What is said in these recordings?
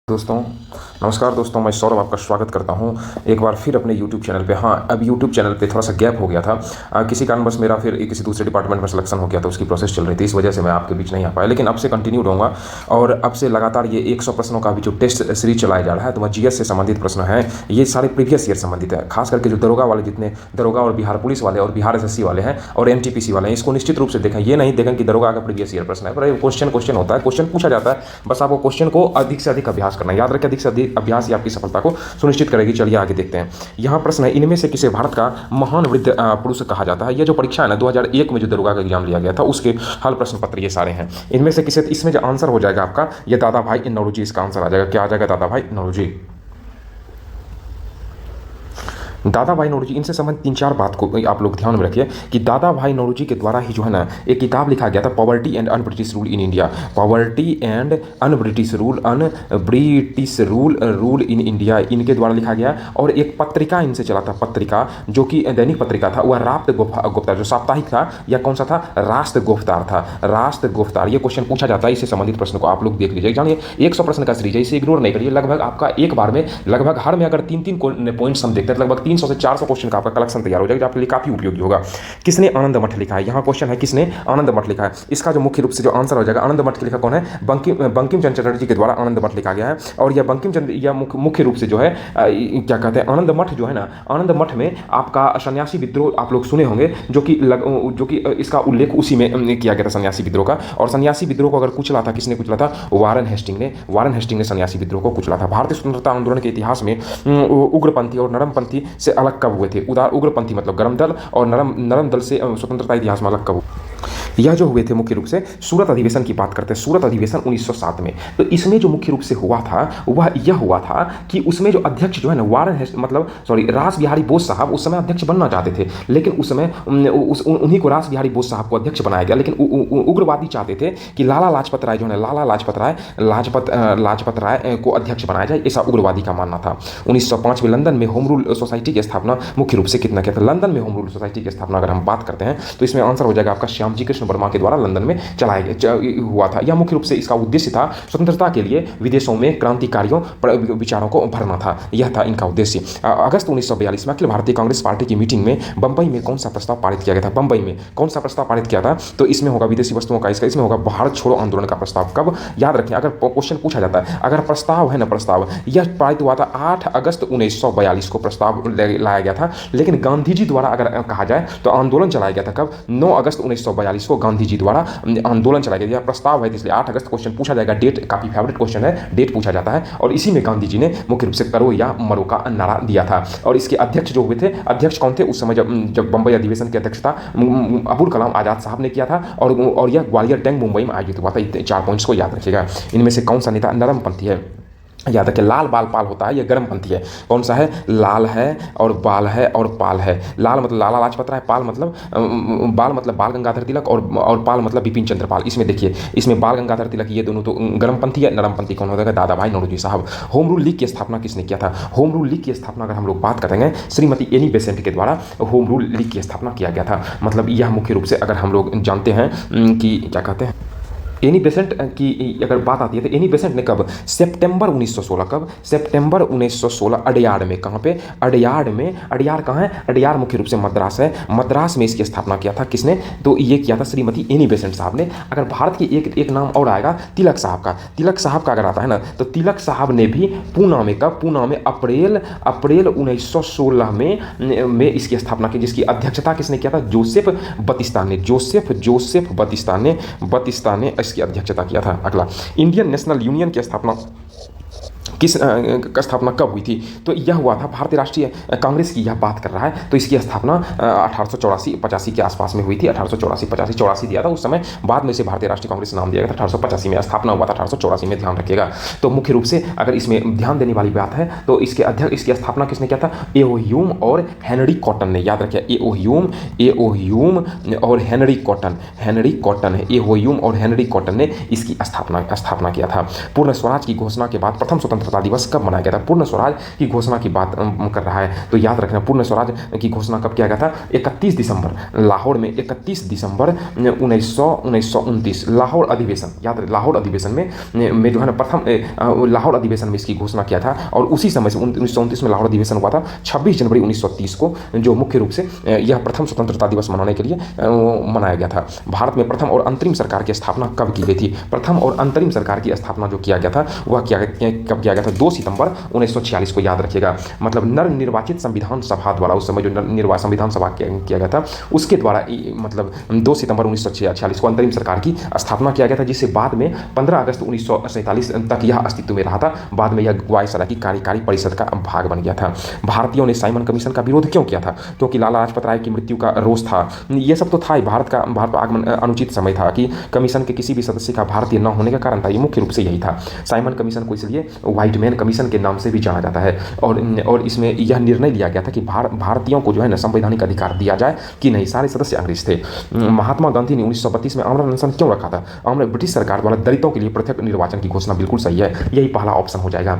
दोस्तों, नमस्कार दोस्तों। मैं सौरभ आपका स्वागत करता हूं एक बार फिर अपने YouTube चैनल पे। हाँ, अब YouTube चैनल पे थोड़ा सा गैप हो गया था। किसी कारणवश मेरा फिर किसी दूसरे डिपार्टमेंट में सिलेक्शन हो गया था, उसकी प्रोसेस चल रही थी, इस वजह से मैं आपके बीच नहीं आ पाया। लेकिन अब से कंटिन्यू रहूँगा और अब से लगातार ये 100 प्रश्नों का भी जो टेस्ट सीरीज चलाया जा रहा है, तो वह GS से संबंधित प्रश्न हैं। ये सारे प्रीवियस ईयर संबंधित है, खास करके जो दरोगा वाले, जितने दरोगा और बिहार पुलिस वाले और बिहार SSC वाले हैं और NTPC वाले हैं, इसको निश्चित रूप से देखें। ये नहीं देखें कि दरोगा का प्रीवियस ईयर प्रश्न है, पर क्वेश्चन होता है, क्वेश्चन पूछा जाता है। बस आपको क्वेश्चन को अधिक से अधिक अभ्यास करना है। याद रखें, अधिक से अधिक अभ्यास ही आपकी सफलता को सुनिश्चित करेगी। चलिए आगे देखते हैं। यहाँ प्रश्न है, इनमें से किसे भारत का महान वृद्ध पुरुष कहा जाता है? यह जो परीक्षा है ना, 2001 में जो दरोगा का एग्जाम लिया गया था, उसके हल प्रश्न पत्र ये सारे हैं। इनमें से किसे, इसमें जो आंसर हो जाएगा आपका, ये दादा भाई नौरोजी, इसका आंसर आ जाएगा। क्या आ जाएगा? दादा भाई नौरोजी। दादा भाई नौरोजी, इनसे संबंधित 3-4 बात को आप लोग ध्यान में रखिए कि दादा भाई नौरोजी के द्वारा ही जो है ना, एक किताब लिखा गया था, poverty and un British rule in India. Poverty and un British rule in India, इनके द्वारा लिखा गया। और एक पत्रिका इनसे चला था, पत्रिका जो कि दैनिक पत्रिका था, वह राष्ट्र गुप्तार, जो साप्ताहिक था, या कौन सा था? राष्ट्र गुप्तार था, राष्ट्र गुप्तार। ये क्वेश्चन पूछा जाता है, इससे संबंधित प्रश्न को आप लोग देख लीजिए। जानिए, 100 प्रश्न का सीरीज है, इसे इग्नोर नहीं करिए। लगभग आपका एक बार में, लगभग हर में अगर 3-3 पॉइंट्स हम देखते हैं, लगभग 300 से 400 क्वेश्चन का आपका कलेक्शन तैयार हो जाएगा, जो आपके लिए काफी उपयोगी होगा। किसने आनंद मठ लिखा है? यहाँ क्वेश्चन है, किसने आनंद मठ लिखा है? इसका जो मुख्य रूप से जो आंसर हो जाएगा, आनंद मठ के लिखा कौन है? बंकिम चंद्र चटर्जी के द्वारा आनंद मठ लिखा गया है। और यह बंकिम चंद्र, यह मुख्य रूप से जो है क्या कहते हैं, आनंद मठ जो है ना, आनंद मठ में आपका सन्यासी विद्रोह आप लोग सुने होंगे, जो कि इसका उल्लेख उसी में किया गया था, सन्यासी विद्रोह का। और सन्यासी विद्रोह को अगर कुचला था, किसने कुचला था? वारन हेस्टिंग ने सन्यासी विद्रोह को कुचला था। भारतीय स्वतंत्रता आंदोलन के इतिहास में उग्रपंथी और नरमपंथी से अलग कब हुए थे? उग्रपंथी मतलब गरम दल, और नरम दल से स्वतंत्रता इतिहास में अलग कब? यह जो हुए थे मुख्य रूप से सूरत अधिवेशन की बात करते हैं, सूरत अधिवेशन 1907 में। तो इसमें जो मुख्य रूप से हुआ था, वह यह हुआ था कि उसमें जो अध्यक्ष जो है ना, रास बिहारी बोस साहब उस समय अध्यक्ष बनना चाहते थे, लेकिन उस समय उन्हीं को, रास बिहारी बोस साहब को अध्यक्ष बनाया गया। लेकिन उग्रवादी चाहते थे कि लाला लाजपत राय जो है, लाजपत राय को अध्यक्ष बनाया जाए, ऐसा उग्रवादी का मानना था। 1905 में लंदन में होम रूल सोसाइटी की स्थापना मुख्य रूप से कितना किया था? लंदन में होम रूल सोसाइटी की स्थापना अगर हम बात करते हैं, तो इसमें आंसर हो जाएगा आपका श्यामजी कृष्ण वर्मा के द्वारा लंदन में चलाया गया हुआ था। यह मुख्य रूप से इसका उद्देश्य था, स्वतंत्रता के लिए विदेशों में क्रांतिकारियों विचारों को भरना था, यह था इनका उद्देश्य। अगस्त 1942 में अखिल भारतीय कांग्रेस पार्टी की मीटिंग में बंबई में कौन सा प्रस्ताव पारित किया गया था? बंबई में कौन सा प्रस्ताव पारित किया था? तो इसमें होगा विदेशी वस्तुओं का, इसमें होगा भारत छोड़ो आंदोलन का प्रस्ताव। कब? याद रखें, अगर क्वेश्चन पूछा जाता है, अगर प्रस्ताव है ना, प्रस्ताव यह पारित हुआ था 8 अगस्त 1942 को प्रस्ताव लाया गया था। लेकिन गांधी जी द्वारा अगर कहा जाए तो आंदोलन चलाया गया था कब? 9 अगस्त 1942 को गांधी जी द्वारा आंदोलन चलाया गया। प्रस्ताव है, इसलिए 8 अगस्त क्वेश्चन पूछा जाएगा। डेट काफी फेवरेट क्वेश्चन है, डेट पूछा जाता है। और इसी में गांधी जी ने मुख्य रूप से करो या मरो का नारा दिया था। और इसके अध्यक्ष जो हुए थे, अध्यक्ष कौन थे उस समय जब बंबई अधिवेशन की अध्यक्षता अबुल कलाम आजाद साहब ने किया था। और यह ग्वालियर टैंक मुंबई में आयोजित हुआ था। 4 पॉइंट्स को याद रखिएगा। इनमें से कौन सा नेता नरमपंथी है? याद रखिए, लाल बाल पाल होता है, यह गर्मपंथी है। कौन सा है? लाल है और बाल है और पाल है। लाल मतलब लाला लाजपत राय, बाल मतलब बाल गंगाधर तिलक, और पाल मतलब बिपिन चंद्र पाल। इसमें देखिए, इसमें बाल गंगाधर तिलक, ये दोनों तो गर्मपंथी है। नरमपंथी कौन होता है? दादा भाई नौरोजी साहब। होम रूल लीग की स्थापना किसने किया था? होम रूल लीग की स्थापना अगर हम लोग बात करेंगे, श्रीमती एनी बेसेंट के द्वारा होम रूल लीग की स्थापना किया गया था। मतलब यह मुख्य रूप से अगर हम लोग जानते हैं कि क्या कहते हैं, एनी बेसेंट की अगर बात आती है, तो एनी बेसेंट ने कब? सितंबर 1916। कब? सितंबर 1916 अडयार में। कहाँ पे? अडयार में। अडयार कहाँ है? अडयार मुख्य रूप से मद्रास है। मद्रास में इसकी स्थापना किया था किसने? तो ये किया था श्रीमती एनी बेसेंट साहब ने। अगर भारत की एक नाम और आएगा, तिलक साहब का। तिलक साहब का अगर आता है ना, तो तिलक साहब ने भी पूना में, कब? पूना में अप्रैल 1916 में इसकी स्थापना की, जिसकी अध्यक्षता किसने किया था? जोसेफ बतिस्ता ने। जोसेफ बतिस्ता ने इसकी अध्यक्षता किया था। अगला, इंडियन नेशनल यूनियन की स्थापना का स्थापना कब हुई थी? तो यह हुआ था, भारतीय राष्ट्रीय कांग्रेस की यह बात कर रहा है, तो इसकी स्थापना 1884-85 के आसपास में हुई थी। 1884 दिया था उस समय, बाद में इसे भारतीय राष्ट्रीय कांग्रेस नाम दिया गया था। 1885 में स्थापना हुआ था, 1884 में, ध्यान रखिएगा। तो मुख्य रूप से अगर इसमें ध्यान देने वाली बात है, तो इसकी स्थापना किसने किया था? एओ ह्यूम और हेनरी कॉटन ने। याद रखिए, एओ ह्यूम और हेनरी कॉटन है। एओ ह्यूम और हेनरी कॉटन ने इसकी स्थापना किया था। पूर्ण स्वराज की घोषणा के बाद प्रथम स्वतंत्रता स्वतंत्रता दिवस कब मनाया गया था? पूर्ण स्वराज की घोषणा की बात कर रहा है, तो याद रखना पूर्ण स्वराज की घोषणा कब किया गया था? 31 दिसंबर लाहौर में, 31 दिसंबर 1929 लाहौर अधिवेशन, याद रहे लाहौर अधिवेशन में जो है ना प्रथम लाहौर अधिवेशन में इसकी घोषणा किया था। और उसी समय से 1929 में लाहौर अधिवेशन हुआ था। 26 जनवरी 1930 को जो मुख्य रूप से यह प्रथम स्वतंत्रता दिवस मनाने के लिए मनाया गया था। भारत में प्रथम और अंतरिम सरकार की स्थापना कब की गई थी? प्रथम और अंतरिम सरकार की स्थापना जो किया गया था वह कब किया गया था? 2 सितंबर 1946 को, याद रखिएगा। मतलब नवनिर्वाचित संविधान सभा द्वारा, उस समय जो संविधान सभा किया गया था उसके द्वारा मतलब 2 सितंबर 1946 को अंतरिम सरकार की स्थापना किया गया था, जिससे बाद में 15 अगस्त 1947 तक यह अस्तित्व में रहा था। बाद में यह वायसराय की कार्यकारी परिषद का भाग बन गया था। भारतीयों ने साइमन कमीशन का विरोध क्यों किया था? क्योंकि लाला लाजपत राय की मृत्यु का रोष था। यह सब तो था ही, भारत आगमन अनुचित समय था कि कमीशन के किसी भी सदस्य का भारतीय न होने का कारण था। ये मुख्य रूप से यही था। साइमन कमीशन को इसलिए व्हाइट मैन कमीशन के नाम से भी जाना जाता है। और इसमें यह निर्णय लिया गया था कि भारतीयों को जो है ना संवैधानिक अधिकार दिया जाए कि नहीं। सारे सदस्य अंग्रेज थे। महात्मा गांधी ने 1932 में आमरण अनशन क्यों रखा था? ब्रिटिश सरकार द्वारा दलितों के लिए प्रत्यक्ष निर्वाचन की घोषणा बिल्कुल सही है, यही पहला ऑप्शन हो जाएगा।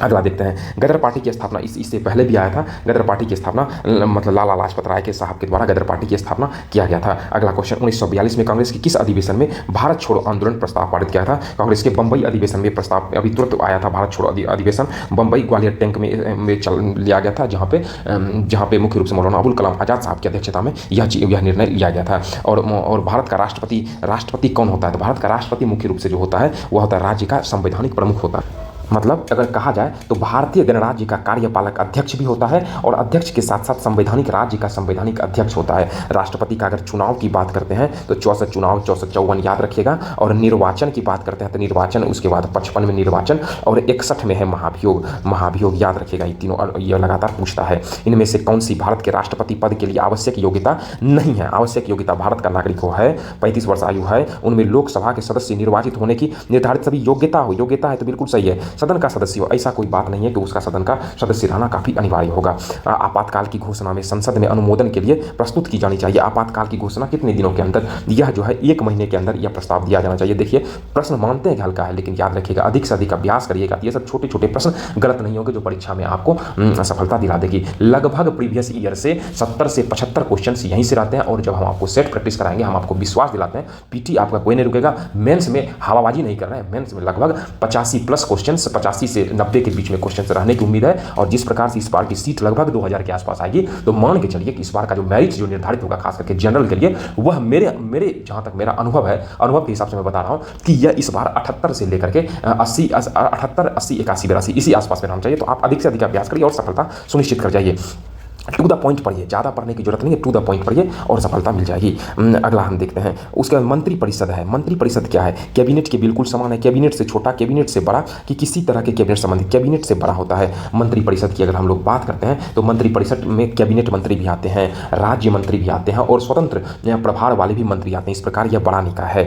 अगला देखते हैं, गदर पार्टी की स्थापना इससे पहले भी आया था। गदर पार्टी की स्थापना मतलब लाला लाजपत राय के साहब के द्वारा गदर पार्टी की स्थापना किया गया था। अगला क्वेश्चन, 1942 में कांग्रेस की किस अधिवेशन में भारत छोड़ो आंदोलन प्रस्ताव पारित किया था? कांग्रेस के बंबई अधिवेशन में प्रस्ताव अभी तुरंत आया था। भारत छोड़ो अधिवेशन बंबई ग्वालियर टैंक में चल लिया गया था, जहाँ पे मुख्य रूप से मौलाना अबुल कलाम आज़ाद साहब की अध्यक्षता में यह निर्णय लिया गया था। और भारत का राष्ट्रपति कौन होता है? तो भारत का राष्ट्रपति मुख्य रूप से जो होता है वह होता है राज्य का संवैधानिक प्रमुख होता है। मतलब अगर कहा जाए तो भारतीय गणराज्य का कार्यपालक अध्यक्ष भी होता है और अध्यक्ष के साथ साथ संवैधानिक राज्य का संवैधानिक अध्यक्ष होता है। राष्ट्रपति का अगर चुनाव की बात करते हैं तो 64 चुनाव, 64-54 याद रखिएगा। और निर्वाचन की बात करते हैं तो निर्वाचन, उसके बाद 55 में निर्वाचन और 61 में है महाभियोग याद रखिएगा। ये तीनों ये लगातार पूछता है। इनमें से कौन सी भारत के राष्ट्रपति पद के लिए आवश्यक योग्यता नहीं है? आवश्यक योग्यता भारत का नागरिक हो है, 35 वर्ष आयु है, उनमें लोकसभा के सदस्य निर्वाचित होने की निर्धारित सभी योग्यता है तो बिल्कुल सही है। सदन का सदस्य हो, ऐसा कोई बात नहीं है कि उसका सदन का सदस्य रहना काफी अनिवार्य होगा। आपातकाल की घोषणा में संसद में अनुमोदन के लिए प्रस्तुत की जानी चाहिए। आपातकाल की घोषणा कितने दिनों के अंदर? यह जो है 1 महीने के अंदर यह प्रस्ताव दिया जाना चाहिए। देखिए प्रश्न मानते हैं कि हल्का है, लेकिन याद रखिएगा अधिक से अधिक अभ्यास करिएगा। ये सब छोटे छोटे प्रश्न गलत नहीं होंगे जो परीक्षा में आपको सफलता दिला देगी। लगभग प्रीवियस ईयर से 70 से 75 क्वेश्चन यहीं से रहते हैं। और जब हम आपको सेट प्रैक्टिस कराएंगे, हम आपको विश्वास दिलाते हैं पीटी आपका कोई नहीं रुकेगा। मेंस में हवाबाजी नहीं कर रहे हैं। मेंस में लगभग 85+ क्वेश्चन, 85 से 90 के बीच में क्वेश्चन रहने की उम्मीद है। और जिस प्रकार से इस बार की सीट लगभग 2000 के आसपास आएगी, तो मान के चलिए कि इस बार का जो मेरिट जो निर्धारित होगा खास करके जनरल के लिए, वह मेरे जहां तक मेरा अनुभव है, अनुभव के हिसाब से मैं बता रहा हूं कि यह इस बार 78 से लेकर के 80, 81, 82 इसी आसपास में रहना चाहिए। तो आप अधिक से अधिक अभ्यास करिए और सफलता सुनिश्चित कर जाइए। टू द पॉइंट पढ़िए, ज़्यादा पढ़ने की जरूरत नहीं है, टू द पॉइंट पढ़िए और सफलता मिल जाएगी। अगला हम देखते हैं, उसके बाद मंत्री परिषद है। मंत्री परिषद क्या है? कैबिनेट के बिल्कुल समान है, कैबिनेट से छोटा, कैबिनेट से बड़ा, कि किसी तरह के कैबिनेट संबंधित, कैबिनेट से बड़ा होता है। मंत्री परिषद की अगर हम लोग बात करते हैं तो मंत्री परिषद में कैबिनेट मंत्री भी आते हैं, राज्य मंत्री भी आते हैं और स्वतंत्र प्रभार वाले भी मंत्री आते हैं। इस प्रकार यह बड़ा निकाय है।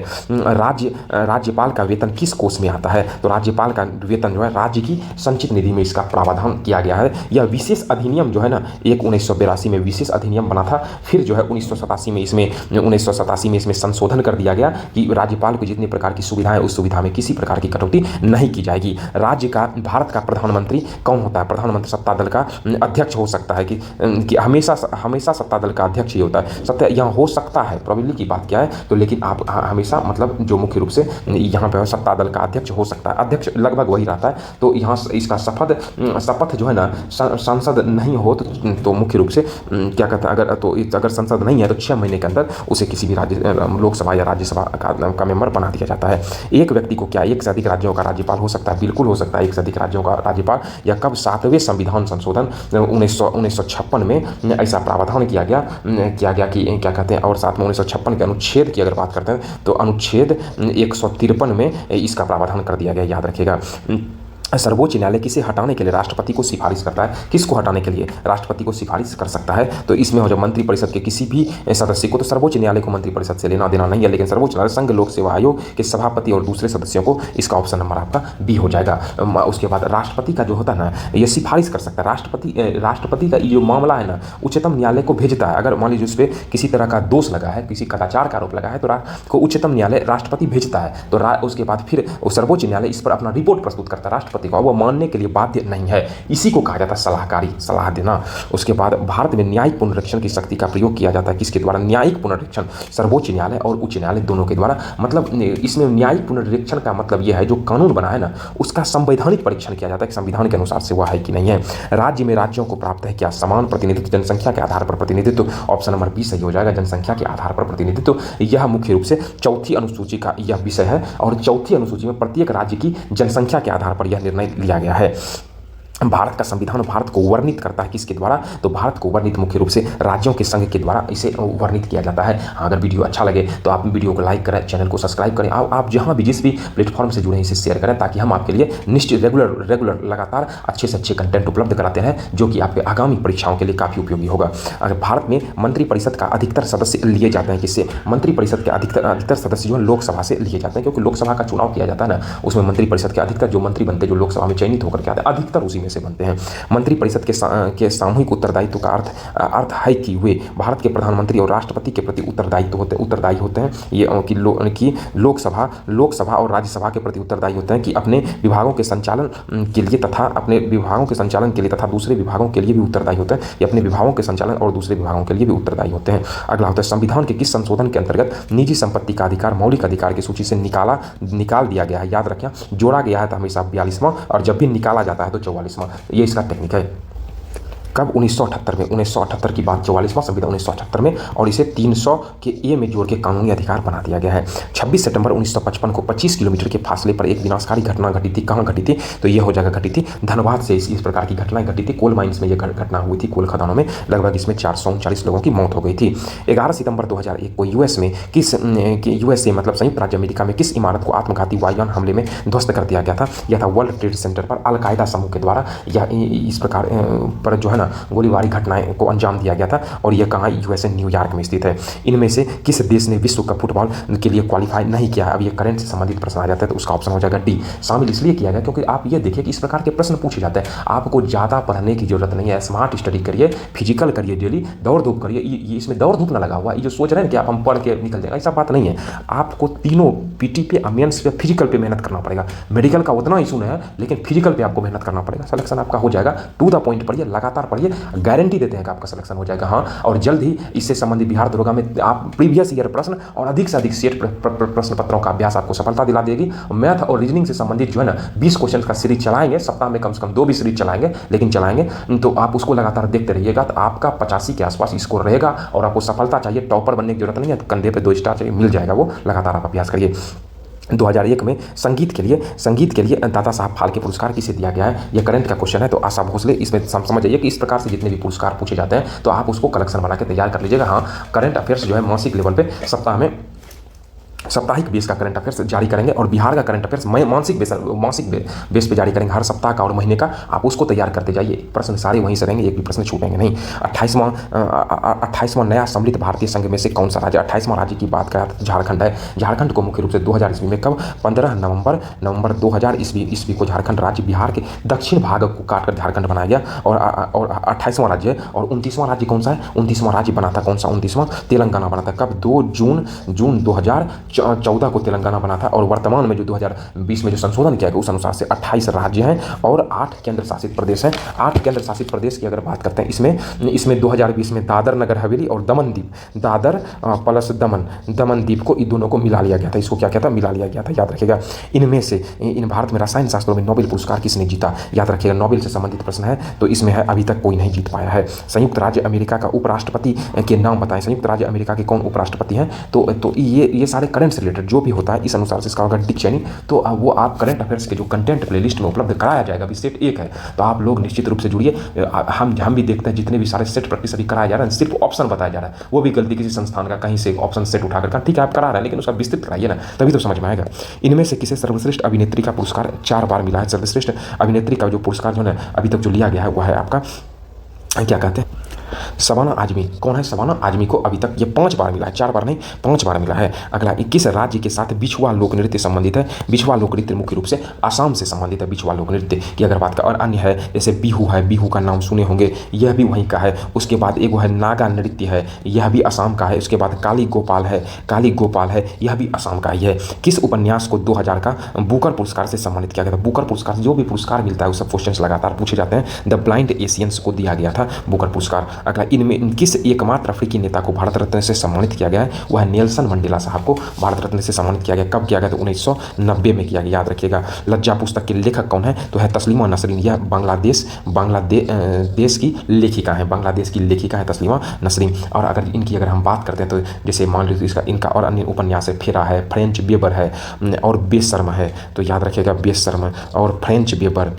राज्यपाल का वेतन किस कोष में आता है? तो राज्यपाल का वेतन जो है राज्य की संचित निधि में इसका प्रावधान किया गया है। यह विशेष अधिनियम जो है ना, एक 1982 में विशेष अधिनियम बना था। फिर जो है 1987 में इसमें संशोधन कर दिया गया कि राज्यपाल को जितने प्रकार की सुविधाएं, उस सुविधा में किसी प्रकार की कटौती नहीं की जाएगी। भारत का प्रधानमंत्री कौन होता है? प्रधानमंत्री सत्ता दल का अध्यक्ष हो सकता है कि हमेशा सत्ता दल का अध्यक्ष ही होता है। सत्ता यहाँ हो सकता है, प्रोबेबिलिटी की बात क्या है, तो लेकिन आप हमेशा मतलब जो मुख्य रूप से यहाँ पे सत्ता दल का अध्यक्ष हो सकता है। अध्यक्ष लगभग वही रहता है। तो यहाँ इसका शपथ जो है ना, सांसद नहीं हो तो मुख्य रूप से क्या कहते हैं, अगर संसद नहीं है तो 6 महीने के अंदर उसे किसी भी लोकसभा या राज्यसभा का मेंबर बना दिया जाता है। एक व्यक्ति को क्या एक से अधिक राज्यों का राज्यपाल हो सकता है? बिल्कुल हो सकता है, एक से अधिक राज्यों का राज्यपाल। या कब? 7वें संविधान संशोधन 1956 में ऐसा प्रावधान किया गया कि क्या कहते हैं, और साथ में 1956 के अनुच्छेद की अगर बात करते हैं तो अनुच्छेद 153 में इसका प्रावधान कर दिया गया, याद रखिएगा। सर्वोच्च न्यायालय किसे हटाने के लिए राष्ट्रपति को सिफारिश करता है? किसको हटाने के लिए राष्ट्रपति को सिफारिश कर सकता है? तो इसमें हो जो मंत्री परिषद के किसी भी सदस्य को, तो सर्वोच्च न्यायालय को मंत्री परिषद से लेना देना नहीं है, लेकिन सर्वोच्च न्यायालय संघ लोक सेवा आयोग के सभापति और दूसरे सदस्यों को इसका ऑप्शन नंबर आपका बी हो जाएगा। उसके बाद राष्ट्रपति का जो होता है ना, ये सिफारिश कर सकता है। राष्ट्रपति का जो मामला है ना, उच्चतम न्यायालय को भेजता है। अगर मान लीजिए उस पर किसी तरह का दोष लगा है, किसी कदाचार का आरोप लगा है, तो उच्चतम न्यायालय राष्ट्रपति भेजता है। तो उसके बाद फिर सर्वोच्च न्यायालय इस पर अपना रिपोर्ट प्रस्तुत करता है। राष्ट्रपति प्रतीक हुआ, वो मानने के लिए बाध्य नहीं है। इसी को कहा जाता है सलाहकारी, सलाह देना। उसके बाद भारत में न्यायिक पुनरीक्षण की शक्ति का प्रयोग किया जाता है। किसके द्वारा? न्यायिक पुनरीक्षण, सर्वोच्च न्यायालय और उच्च न्यायालय दोनों के द्वारा। मतलब इसमें न्यायिक पुनरीक्षण का मतलब यह है जो कानून बना है ना, उसका संवैधानिक परीक्षण किया जाता है कि संविधान के अनुसार से वह है कि नहीं है। राज्य में राज्यों को प्राप्त है क्या? समान प्रतिनिधित्व, जनसंख्या के आधार पर प्रतिनिधित्व। ऑप्शन नंबर बी सही हो जाएगा, जनसंख्या के आधार पर प्रतिनिधित्व। यह मुख्य रूप से चौथी अनुसूची का यह विषय है और चौथी अनुसूची में प्रत्येक राज्य की जनसंख्या के आधार पर यह निर्णय लिया गया है। भारत का संविधान भारत को वर्णित करता है किसके द्वारा? तो भारत को वर्णित मुख्य रूप से राज्यों के संघ के द्वारा इसे वर्णित किया जाता है। अगर वीडियो अच्छा लगे तो आप वीडियो को लाइक करें, चैनल को सब्सक्राइब करें, आप जहां भी जिस भी प्लेटफॉर्म से जुड़े हैं इसे शेयर करें, ताकि हम आपके लिए निश्चित रेगुलर लगातार अच्छे से अच्छे कंटेंट उपलब्ध कराते हैं, जो कि आपके आगामी परीक्षाओं के लिए काफ़ी उपयोगी होगा। अगर भारत में मंत्रिपरिषद का अधिकतर सदस्य लिए जाते हैं किससे? मंत्रिपरिषद के अधिकतर सदस्य जो है लोकसभा से लिए जाते हैं, क्योंकि लोकसभा का चुनाव किया जाता है ना, उसमें मंत्रिपरिषद के अधिकतर जो मंत्री बनते हैं, जो लोकसभा में चयनित होकर के आते हैं, अधिकतर उसी में से बनते हैं। मंत्रिपरिषद के सामूहिक उत्तरदायित्व का अर्थ है कि वे भारत के प्रधानमंत्री और राष्ट्रपति के प्रति उत्तरदायी होते हैं। ये कि लोकसभा और राज्यसभा के प्रति उत्तरदायी होते हैं कि अपने विभागों के संचालन के लिए तथा दूसरे विभागों के लिए भी उत्तरदायी होते हैं। ये अपने विभागों के संचालन और दूसरे विभागों के लिए भी उत्तरदायी होते हैं। अगला होता है संविधान के किस संशोधन के अंतर्गत निजी संपत्ति का अधिकार मौलिक अधिकार की सूची से निकाल दिया गया है? याद रखें, जोड़ा गया है तो हमेशा 42वां, और जब भी निकाला जाता है तो 44वां। ये इसका टेक्निक है। कब? 1978 में। 1978 की बात, 44वां संविधान 1978 में, और इसे 300 के ए में जोड़ के कानूनी अधिकार बना दिया गया है। 26 सितंबर 1955 को 25 किलोमीटर के फासले पर एक विनाशकारी घटना घटी थी। कहाँ घटी थी? तो ये हो जाएगा घटी थी धनबाद से। इस प्रकार की घटनाएं घटी थी। कोल माइंस में यह घटना हुई थी, कोल खदानों में। लगभग इसमें 439 लोगों की मौत हो गई थी। 11 सितंबर 2001 को यूएसए मतलब संयुक्त राज्य अमेरिका में किस इमारत को आत्मघाती वायुयान हमले में ध्वस्त कर दिया गया था? यह था वर्ल्ड ट्रेड सेंटर पर अलकायदा समूह के द्वारा यह इस प्रकार पर जो है गोलीबारी घटनाएं को अंजाम दिया गया था, और यह कहाँ? यूएसए न्यूयॉर्क में स्थित है। इनमें से किस देश ने विश्व कप फुटबॉल के लिए क्वालिफाई नहीं किया? अब ये करंट से संबंधित प्रश्न आ जाता है, तो उसका ऑप्शन हो जाएगा डी। शामिल इसलिए किया गया क्योंकि आप ये देखिए कि इस प्रकार के प्रश्न पूछे जाते हैं। आपको ज़्यादा पढ़ने की जरूरत नहीं है, स्मार्ट स्टडी करिए, फिजिकल करिए, डेली दौड़ धूप करिए। ये इसमें दौड़ धूप ना लगा हुआ, ये जो सोच रहे हैं कि आप हम पढ़ के निकल जाएगा, ऐसा बात नहीं है। आपको तीनों पीटी पे, मेंस पे, फिजिकल पे मेहनत करना पड़ेगा। मेडिकल का उतना इशू नहीं है, लेकिन फिजिकल पे आपको मेहनत करना पड़ेगा। सिलेक्शन आपका हो जाएगा। टू द पॉइंट पढ़िए, लगातार पढ़िए, गारंटी देते हैं कि आपका सिलेक्शन हो जाएगा। हाँ, और जल्द ही इससे संबंधित बिहार दरोगा में आप प्रीवियस ईयर प्रश्न और अधिक से अधिक सेट प्रश्न पत्रों का अभ्यास आपको सफलता दिला देगी। मैथ और रीजनिंग से संबंधित जो है ना 20 क्वेश्चन का सीरीज चलाएंगे, सप्ताह में कम से कम 2 भी सीरीज चलाएंगे, लेकिन चलाएंगे तो आप उसको लगातार देखते रहिएगा, तो आपका 85 के आसपास स्कोर रहेगा। और आपको सफलता चाहिए, टॉपर बनने की जरूरत नहीं है, कंधे पे 2 स्टार चाहिए, मिल जाएगा वो। लगातार आप अभ्यास करिए। 2001 में संगीत के लिए दादा साहब फाल्के पुरस्कार किसे दिया गया है? यह करंट का क्वेश्चन है, तो आशा भोसले। इसमें समझ जाइए कि इस प्रकार से जितने भी पुरस्कार पूछे जाते हैं तो आप उसको कलेक्शन बना के तैयार कर लीजिएगा। हाँ, करंट अफेयर्स जो है मासिक लेवल पे साप्ताहिक बेस का करंट अफेयर्स जारी करेंगे, और बिहार का करंट अफेयर्स मासिक बेस पे जारी करेंगे, हर सप्ताह का और महीने का। आप उसको तैयार करते जाइए। प्रश्न सारे वहीं से रहेंगे, एक भी प्रश्न छूटेंगे नहीं। 28वां नया सम्मिलित भारतीय संघ में से कौन सा राज्य? 28वां राज्य की बात करें तो झारखंड है। झारखंड को मुख्य रूप से 2000 ईस्वी में, कब? 15 नवंबर 2000 ईस्वी को झारखंड राज्य बिहार के दक्षिण भाग को काटकर झारखंड बनाया गया, और 28वां राज्य है। और 29वां राज्य कौन सा है? 29वां राज्य बना था कौन सा? 29वां तेलंगाना बना था। कब? 2 जून 2014 को तेलंगाना बना था। और वर्तमान में जो 2020 में जो संशोधन किया गया उस अनुसार से 28 राज्य हैं और 8 केंद्र शासित प्रदेश हैं। 8 केंद्र शासित प्रदेश की अगर बात करते हैं, इसमें 2020 में दादर नगर हवेली और दमन दीप, दादर प्लस दमन दीप को, इन दोनों को मिला लिया गया था। इसको क्या कहता? मिला लिया गया था, याद रखिएगा। इनमें से इन भारत में रसायन शास्त्रों में नोबेल पुरस्कार किसने जीता? याद रखिएगा, नोबेल से संबंधित प्रश्न है, तो इसमें है अभी तक कोई नहीं जीत पाया है। संयुक्त राज्य अमेरिका का उपराष्ट्रपति के नाम बताएं। संयुक्त राज्य अमेरिका के कौन उपराष्ट्रपति हैं? तो ये सारे करंट से रिलेटेड जो भी होता है, इस अनुसार से इसका होगा डिक चेनी। तो वो आप करंट अफेयर्स के जो कंटेंट प्लेलिस्ट में उपलब्ध कराया जाएगा, अभी सेट 1 है, तो आप लोग निश्चित रूप से जुड़िए। हम भी देखते हैं जितने भी सारे सेट प्रैक्टिस अभी कराया जा रहा है, सिर्फ ऑप्शन बताया जा रहा है, वो भी गलती किसी संस्थान का कहीं से ऑप्शन सेट उठाकर कर, ठीक है आप करा रहे हैं, लेकिन उसका विस्तृत कराइए ना, तभी तो समझ में आएगा। इनमें से किसे सर्वश्रेष्ठ अभिनेत्री का पुरस्कार 4 बार मिला है? सर्वश्रेष्ठ अभिनेत्री का जो पुरस्कार जो है अभी तक जो लिया गया है वह है आपका, क्या कहते हैं, शबाना आजमी कौन है? शबाना आजमी को अभी तक ये 5 बार मिला है, 4 बार नहीं 5 बार मिला है। अगला, किस राज्य के साथ बिछुआ लोक नृत्य संबंधित है? बिछुआ लोक नृत्य मुख्य रूप से आसाम से संबंधित है, बिछुआ लोक नृत्य की अगर बात करें। और अन्य है जैसे बिहू है, बिहू का नाम सुने होंगे, यह भी वहीं का है। उसके बाद एक है नागा नृत्य है, यह भी असम का है। उसके बाद काली गोपाल है, काली गोपाल है, यह भी असम का ही है। किस उपन्यास को 2000 का बुकर पुरस्कार से सम्मानित किया गया था? बुकर पुरस्कार, जो भी पुरस्कार मिलता है वो सब क्वेश्चन लगातार पूछे जाते हैं। द ब्लाइंड एशियंस को दिया गया था बुकर पुरस्कार। अगला, इनमें किस एकमात्र अफ्रीकी नेता को भारत रत्न से सम्मानित किया गया है? वह नेल्सन मंडेला साहब को भारत रत्न से सम्मानित किया गया। कब किया गया? तो 1990 में किया गया, याद रखिएगा। लज्जा पुस्तक के लेखक कौन है? तो है तस्लीमा नसरीन। यह बांग्लादेश की लेखिका है, बांग्लादेश की लेखिका है तस्लीमा नसरीन। और अगर इनकी अगर हम बात करते हैं तो जैसे मान लीजिए इसका इनका और अन्य उपन्यास है, फेरा है, फ्रेंच बेबर है और बेशर्म है। तो याद रखिएगा बेशर्म और फ्रेंच बेबर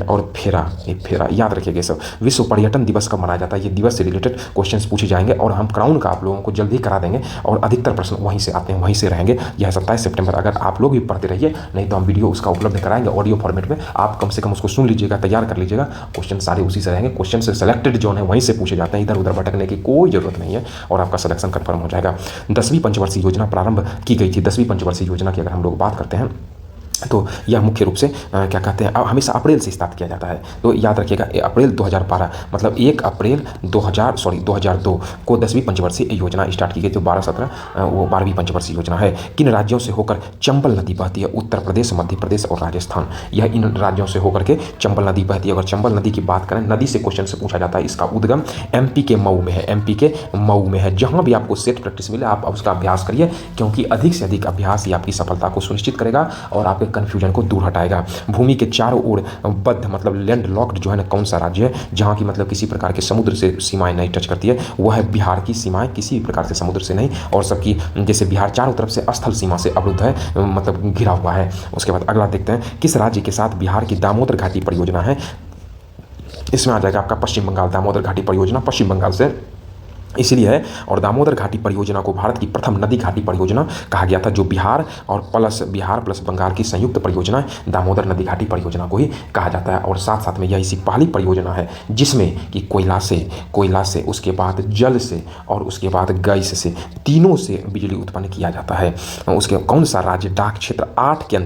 और फेरा याद रखिएगा। सब विश्व पर्यटन दिवस कब मनाया जाता है? ये दिवस से रिलेटेड क्वेश्चंस पूछे जाएंगे और हम क्राउन का आप लोगों को जल्दी करा देंगे और अधिकतर प्रश्न वहीं से आते हैं, वहीं से रहेंगे। यह 27 सितंबर। अगर आप लोग भी पढ़ते रहिए, नहीं तो हम वीडियो उसका उपलब्ध कराएंगे ऑडियो फॉर्मेट में, आप कम से कम उसको सुन लीजिएगा, तैयार कर लीजिएगा। क्वेश्चन सारे उसी से रहेंगे, क्वेश्चन से सेलेक्टेड जो है वहीं से पूछे जाते हैं, इधर उधर भटकने की कोई जरूरत नहीं है और आपका सिलेक्शन कन्फर्म हो जाएगा। 10वीं पंचवर्षीय योजना प्रारंभ की गई थी। 10वीं पंचवर्षीय योजना की अगर हम लोग बात करते हैं तो यह मुख्य रूप से क्या कहते हैं, हमेशा अप्रैल से स्टार्ट किया जाता है। तो याद रखिएगा अप्रैल 2012 मतलब 1 अप्रैल 2002 को 10वीं पंचवर्षीय योजना स्टार्ट की गई। तो 12-17 वो 12वीं पंचवर्षीय योजना है। किन राज्यों से होकर चंबल नदी बहती है? उत्तर प्रदेश, मध्य प्रदेश और राजस्थान। यह इन राज्यों से होकर के चंबल नदी बहती है। अगर चंबल नदी की बात करें, नदी से क्वेश्चन से पूछा जाता है। इसका उद्गम MP के मऊ में है, MP के मऊ में है। जहाँ भी आपको सेट प्रैक्टिस मिले आप उसका अभ्यास करिए, क्योंकि अधिक से अधिक अभ्यास ही आपकी सफलता को सुनिश्चित करेगा और आपके कन्फ्यूजन को दूर हटाएगा। भूमि के चारों ओर बद्ध मतलब लैंड लॉक्ड जो है ना, कौन सा राज्य है जहाँ की मतलब किसी प्रकार के समुद्र से सीमाएं नहीं टच करती है? वह है बिहार की सीमाएं, किसी भी प्रकार से समुद्र से नहीं, और सबकी जैसे बिहार चारों तरफ से स्थल सीमा से अवरुद्ध है, मतलब घिरा हुआ है। उसके बाद अगला देखते हैं, किस राज्य के साथ बिहार की दामोदर घाटी परियोजना है? इसमें आ जाएगा आपका पश्चिम बंगाल। दामोदर घाटी परियोजना पश्चिम बंगाल से इसलिए है। और दामोदर घाटी परियोजना को भारत की प्रथम नदी घाटी परियोजना कहा गया था। जो बिहार प्लस बंगाल की संयुक्त परियोजना है, दामोदर नदी घाटी परियोजना को ही कहा जाता है। और साथ साथ में यह इसी पहली परियोजना है जिसमें कि कोयला से उसके बाद जल से और उसके बाद गैस से, तीनों से बिजली उत्पन्न किया जाता है। उसके कौन सा राज्य डाक क्षेत्र 8 के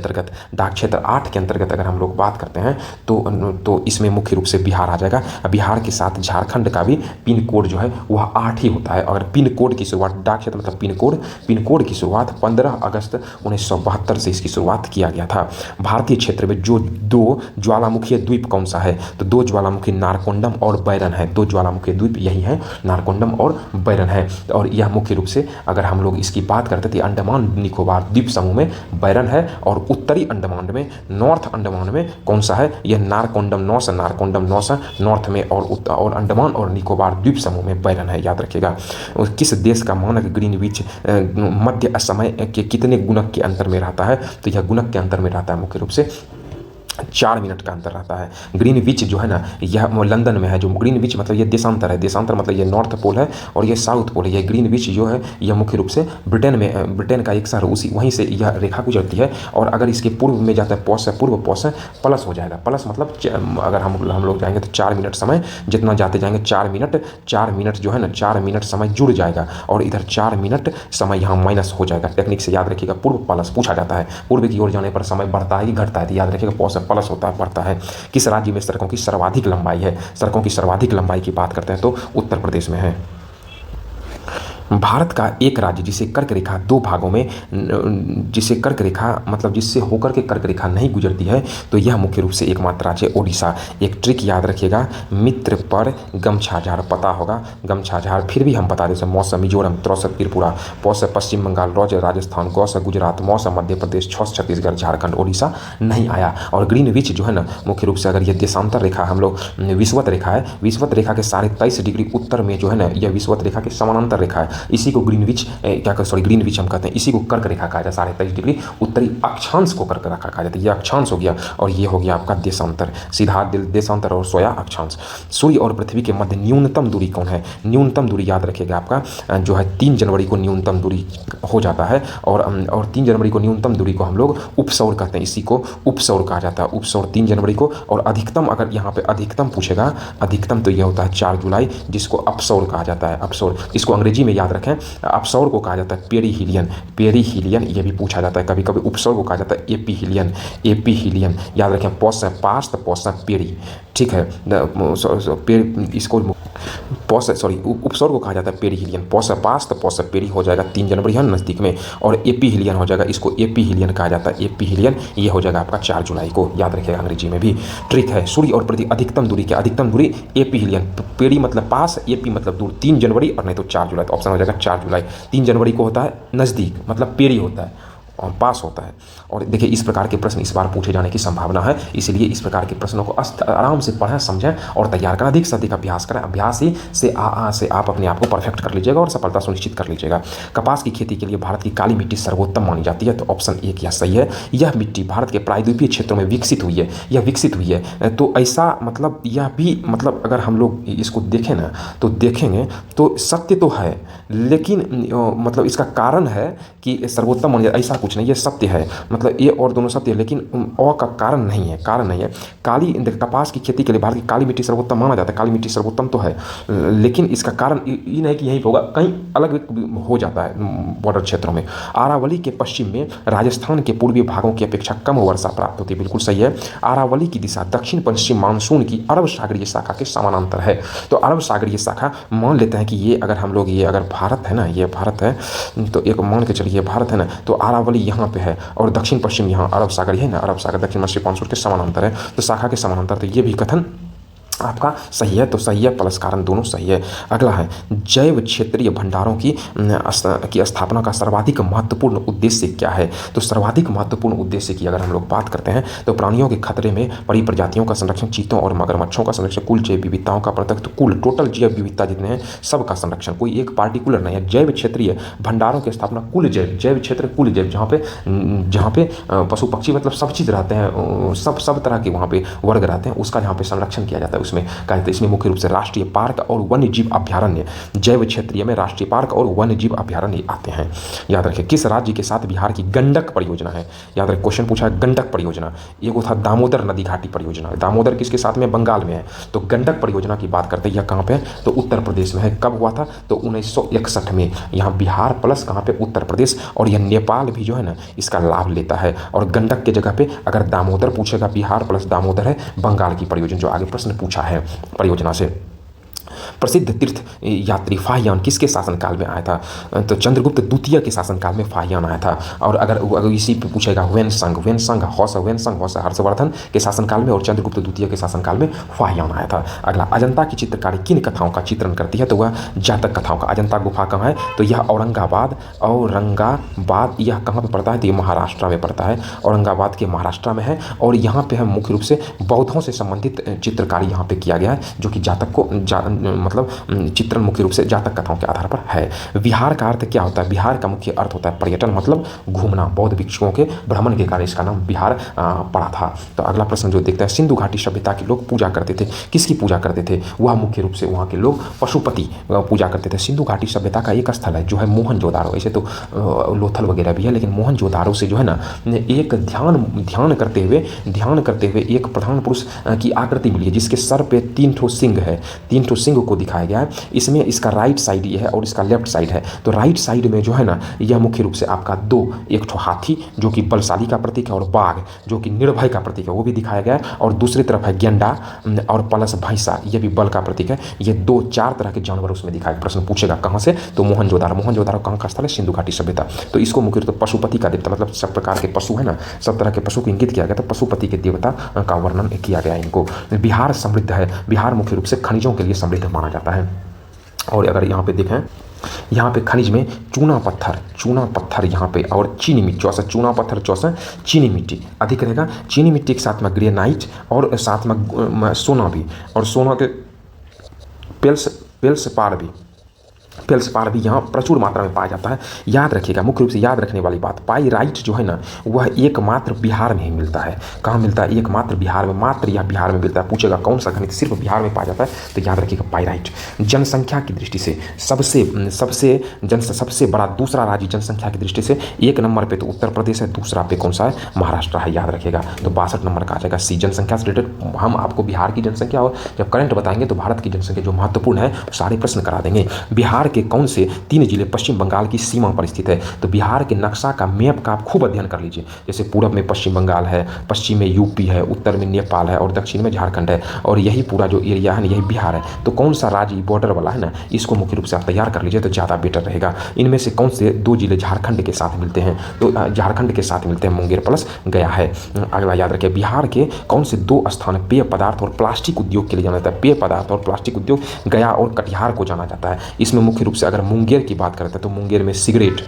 अंतर्गत अगर हम लोग बात करते हैं तो इसमें मुख्य रूप से बिहार आ जाएगा। बिहार के साथ झारखंड का भी पिन कोड जो है वह 8 ही होता है। अगर पिन कोड की शुरुआत, डाक क्षेत्र मतलब पिन कोड की शुरुआत 15 अगस्त 1972 से इसकी शुरुआत किया गया था। भारतीय क्षेत्र में जो 2 ज्वालामुखी द्वीप कौन सा है? तो 2 ज्वालामुखी नारकोंडम और बैरन है। 2 ज्वालामुखी द्वीप यही है, नारकोंडम और बैरन है। और यह मुख्य रूप से अगर हम लोग इसकी बात करते थे, अंडमान निकोबार द्वीप समूह में बैरन है और उत्तरी अंडमान में, नॉर्थ अंडमान में कौन सा है? यह नारकोंडम नॉर्थ नॉर्थ में, और अंडमान और निकोबार द्वीप समूह में बैरन है, याद रखिएगा। किस देश का मानक ग्रीनविच मध्य समय के कितने गुणक के अंतर में रहता है? तो यह गुणक के अंतर में रहता है मुख्य रूप से 4 मिनट का अंतर रहता है। ग्रीनविच जो है ना, यह लंदन में है। जो ग्रीनविच मतलब ये देशांतर है, देशांतर मतलब ये नॉर्थ पोल है और ये साउथ पोल है। ये ग्रीनविच जो है यह मुख्य रूप से ब्रिटेन का एक शहर, वहीं से यह रेखा गुजरती है। और अगर इसके पूर्व में जाता है पूर्व प्लस हो जाएगा। प्लस मतलब अगर हम लोग जाएंगे तो 4 मिनट समय, जितना जाते जाएंगे 4 मिनट जो है ना, 4 मिनट समय जुड़ जाएगा और इधर 4 मिनट समय यहाँ माइनस हो जाएगा। टेक्निक से याद रखिएगा, पूर्व प्लस पूछा जाता है। पूर्व की ओर जाने पर समय बढ़ता है कि घटता है? तो याद रखिएगा प्लस होता है, बढ़ता है। किस राज्य में सड़कों की सर्वाधिक लंबाई है? सड़कों की सर्वाधिक लंबाई की बात करते हैं तो उत्तर प्रदेश में है। भारत का एक राज्य जिसे कर्क रेखा 2 भागों में, जिसे कर्क रेखा मतलब जिससे होकर के कर्क रेखा नहीं गुजरती है, तो यह मुख्य रूप से एकमात्र राज्य है ओडिशा। एक ट्रिक याद रखिएगा, मित्र पर गमछाझार, पता होगा गमछाझार, फिर भी हम बता दें मौसम मिजोरम, त्रौसर त्रिपुरा, पौष पश्चिम बंगाल, रौज राजस्थान, गौस गुजरात, मौसम मध्य प्रदेश, छौस छत्तीसगढ़, झारखंड, ओडिशा नहीं आया। और ग्रीनविच जो है ना, मुख्य रूप से अगर यह देशांतर रेखा हम लोग विषुवत रेखा है, विषुवत रेखा के 23.5 डिग्री उत्तर में जो है ना, यह विषुवत रेखा के समानांतर रेखा है। इसी को ग्रीनविच ग्रीनविच हम कहते हैं, इसी को कर्क रेखा कहा जाता है। 23.5 डिग्री उत्तरी अक्षांश को कर्क रेखा कहा जाता है। ये अक्षांश हो गया और ये हो गया आपका देशांतर, सीधा देशांतर और सोया अक्षांश। सूर्य और पृथ्वी के मध्य न्यूनतम दूरी कौन है? न्यूनतम दूरी याद रखिएगा आपका जो है 3 जनवरी को न्यूनतम दूरी हो जाता है और 3 जनवरी को न्यूनतम दूरी को हम लोग उपसौर कहते हैं, इसी को उपसौर कहा जाता है। उपसौर 3 जनवरी को, और अधिकतम अगर यहाँ पे अधिकतम पूछेगा, अधिकतम तो यह होता है 4 जुलाई, जिसको अपसौर कहा जाता है। अपसौर, इसको अंग्रेजी में याद रखें, अपसौर को कहा जाता है पेरीहीलियन। पेरीहीलियन ये भी पूछा जाता है कभी कभी। उपसौर को कहा जाता है एपीहीलियन। एपीहीलियन याद रखें, पॉस पास्ट पॉस पेरी, ठीक है। इसको उपसौर को कहा जाता है perihelion. POS past POS peri हो जाएगा 3 जनवरी है नज़दीक में, और एपीहीलियन हो जाएगा, इसको एपीहीलियन कहा जाता है। एपीहीलियन ये हो जाएगा आपका 4 जुलाई को, याद रखिएगा अंग्रेजी में भी, ठीक है। सूर्य और पृथ्वी अधिकतम दूरी क्या? अधिकतम दूरी एपीहीलियन। पेरी मतलब पास, एपी मतलब दूर, 3 जनवरी और नहीं तो 4 जुलाई, तो ऑप्शन हो जाएगा 4 जुलाई। 3 जनवरी को होता है नज़दीक, मतलब पेरी होता है और पास होता है। और देखिए इस प्रकार के प्रश्न इस बार पूछे जाने की संभावना है, इसलिए इस प्रकार के प्रश्नों को आराम से पढ़ें, समझें और तैयार करें। अधिक से अधिक अभ्यास करें। अभ्यास ही से आप अपने आप को परफेक्ट कर लीजिएगा और सफलता सुनिश्चित कर लीजिएगा। कपास की खेती के लिए भारत की काली मिट्टी सर्वोत्तम मानी जाती है, तो ऑप्शन 1 यह सही है। यह मिट्टी भारत के प्रायद्वीपीय क्षेत्रों में विकसित हुई है, यह विकसित हुई है। तो ऐसा मतलब यह भी मतलब अगर हम लोग इसको देखें ना तो देखेंगे तो सत्य तो है, लेकिन मतलब इसका कारण है कि सर्वोत्तम मानी जाती है, ऐसा कुछ नहीं, ये सत्य है। मतलब ये और दोनों सत्य है, लेकिन अ का कारण नहीं है, कारण नहीं है। काली कपास की खेती के लिए भारत की काली मिट्टी सर्वोत्तम माना जाता है। काली मिट्टी सर्वोत्तम तो है, लेकिन इसका कारण ये नहीं कि यहीं होगा, कहीं अलग हो जाता है बॉर्डर क्षेत्रों में। अरावली के पश्चिम में राजस्थान के पूर्वी भागों की अपेक्षा कम वर्षा प्राप्त होती है, बिल्कुल सही है। अरावली की दिशा दक्षिण पश्चिम मानसून की अरब सागरीय शाखा के समानांतर है। तो अरब सागरीय शाखा मान लेते हैं कि ये अगर हम लोग ये अगर भारत है ना, ये भारत है, तो एक मान के चलिए भारत है ना, तो अरावली यहाँ पे है और दक्षिण पश्चिम यहाँ अरब सागर है ना, अरब सागर दक्षिण पश्चिम मानसून के समानांतर है, तो शाखा के समानांतर, तो ये भी कथन आपका सही है, तो सही है, प्लस कारण दोनों सही है। अगला है जैव क्षेत्रीय भंडारों की स्थापना का सर्वाधिक महत्वपूर्ण उद्देश्य क्या है? तो सर्वाधिक महत्वपूर्ण उद्देश्य की अगर हम लोग बात करते हैं तो प्राणियों के खतरे में पड़ी प्रजातियों का संरक्षण, चीतों और मगरमच्छों का संरक्षण, कुल जैव विविधताओं का प्रत्यक्ष, तो कुल टोटल जैव विविधता जितने हैं सबका संरक्षण, कोई एक पार्टिकुलर नहीं है। जैव क्षेत्रीय भंडारों की स्थापना, कुल जैव क्षेत्र, कुल जैव जहाँ पे पशु पक्षी मतलब सब चीज़ रहते हैं, सब तरह के वहाँ पे वर्ग रहते हैं, उसका यहाँ पे संरक्षण किया जाता है। उसमें कहा जाता है, इसमें मुख्य रूप से राष्ट्रीय पार्क और वन्य जीव अभ्यारण्य, जैव क्षेत्रीय में राष्ट्रीय पार्क और वन्य जीव अभ्यारण्य आते हैं। याद रखिए किस राज्य के साथ बिहार की गंडक परियोजना है? याद रखिए क्वेश्चन पूछा है गंडक परियोजना, एक था दामोदर नदी घाटी परियोजना। दामोदर किसके साथ में? बंगाल में है। तो गंडक परियोजना की बात करते हैं, यह कहाँ पे है? तो उत्तर प्रदेश में है। कब हुआ था? तो 1961 में। यहाँ बिहार प्लस कहाँ पे? उत्तर प्रदेश, और यह नेपाल भी जो है ना इसका लाभ लेता है। और गंडक के जगह पे अगर दामोदर पूछेगा, बिहार प्लस दामोदर है, बंगाल की परियोजना जो आगे प्रश्न पूछा है परियोजना से। प्रसिद्ध तीर्थ यात्री फाहियान किसके शासनकाल में आया था? तो चंद्रगुप्त द्वितीय के शासनकाल में फाहियान आया था। और अगर इसी पे पूछेगा वेनसंग हर्षवर्धन के शासनकाल में, और चंद्रगुप्त द्वितीय के शासनकाल में फाहियान आया था। अगला, अजंता की चित्रकारी किन कथाओं का चित्रण करती है? तो वह जातक कथाओं का। अजंता गुफा कहाँ है? तो यह औरंगाबाद, यह कहाँ पर पड़ता है? तो ये महाराष्ट्र में पड़ता है, औरंगाबाद के महाराष्ट्र में है। और यहाँ पे हम मुख्य रूप से बौद्धों से संबंधित चित्रकारी यहाँ पे किया गया है, जो कि जातक को मतलब चित्रण मुख्य रूप से जातक कथाओं के आधार पर है। विहार का अर्थ क्या होता है? बिहार का मुख्य अर्थ होता है पर्यटन, मतलब घूमना। बौद्ध भिक्षुओं के भ्रमण के कारण इसका नाम बिहार पड़ा था। तो अगला प्रश्न जो देखते हैं, सिंधु घाटी सभ्यता के लोग पूजा करते थे, किसकी पूजा करते थे? वह मुख्य रूप से वहाँ के लोग पशुपति पूजा करते थे। सिंधु घाटी सभ्यता का एक स्थल है जो है मोहनजोदारो। ऐसे तो लोथल वगैरह भी है, लेकिन मोहनजोदारो से जो है ना एक ध्यान करते हुए एक प्रधान पुरुष की आकृति मिली है, जिसके सर पे 3 ठो सिंह है, 3 ठो सिंह को दिखाया गया है। इसमें इसका राइट साइड ये है और इसका लेफ्ट साइड है। तो राइट साइड में जो है ना यह मुख्य रूप से आपका एक ठो हाथी जो कि बलशाली का प्रतीक है, और बाघ जो कि निर्भय का प्रतीक है वो भी दिखाया गया है। और दूसरी तरफ है गेंडा और प्लस भैंसा, ये भी बल का प्रतीक है। ये 2-4 तरह के जानवर उसमें दिखाया। प्रश्न पूछेगा कहाँ से? तो मोहनजोदारो कहाँ का स्थल है? सिंधु घाटी सभ्यता। तो इसको मुख्य रूप से पशुपति का देवता, मतलब सब प्रकार के पशु है ना, सब तरह के पशु को इंगित किया गया, तो पशुपति के देवता का वर्णन किया गया इनको। बिहार समृद्ध है, बिहार मुख्य रूप से खनिजों के लिए समृद्ध माना जाता है। और अगर यहाँ पे देखें, यहाँ पे खनिज में चूना पत्थर यहाँ पे, और चीनी मिट्टी, चूना पत्थर चीनी मिट्टी अधिक रहेगा। चीनी मिट्टी के साथ में ग्रेनाइट और साथ में सोना भी, और सोना के पेल्स पार भी फेल्सपार भी यहाँ प्रचुर मात्रा में पाया जाता है। याद रखिएगा, मुख्य रूप से याद रखने वाली बात, पाइराइट जो है ना वह एकमात्र बिहार में ही मिलता है। कहाँ मिलता है? एकमात्र बिहार में, मात्र यह बिहार में मिलता है। पूछेगा कौन सा खनिज सिर्फ बिहार में पाया जाता है, तो याद रखिएगा पाइराइट। जनसंख्या की दृष्टि से सबसे बड़ा दूसरा राज्य जनसंख्या की दृष्टि से, एक नंबर पे तो उत्तर प्रदेश है, दूसरा पे कौन सा है? महाराष्ट्र है। याद रखिएगा, तो 62 नंबर का आ जाएगा सी। जनसंख्या से रिलेटेड हम आपको बिहार की जनसंख्या और जब करंट बताएंगे तो भारत की जनसंख्या जो महत्वपूर्ण है सारे प्रश्न करा देंगे। बिहार के कौन से 3 जिले पश्चिम बंगाल की सीमा पर स्थित है? तो बिहार के नक्शा का, मैप का आप खूब अध्ययन कर लीजिए। जैसे पूरब में पश्चिम बंगाल है, पश्चिम में यूपी है, उत्तर में नेपाल है और दक्षिण में झारखंड है, और यही पूरा जो एरिया है यही बिहार है। तो कौन सा राज्य बॉर्डर वाला है ना, इसको मुख्य रूप से आप तैयार कर लीजिए तो ज़्यादा बेटर रहेगा। इनमें से कौन से 2 जिले झारखंड के साथ मिलते हैं? तो झारखंड के साथ मिलते हैं, मुंगेर प्लस गया है। अगला याद रखिए, बिहार के कौन से 2 स्थान पेय पदार्थ और प्लास्टिक उद्योग के लिए जाना जाता है? पेय पदार्थ और प्लास्टिक उद्योग गया और कटिहार को जाना जाता है। इसमें मुख्य रूप से अगर मुंगेर की बात करते हैं तो मुंगेर में सिगरेट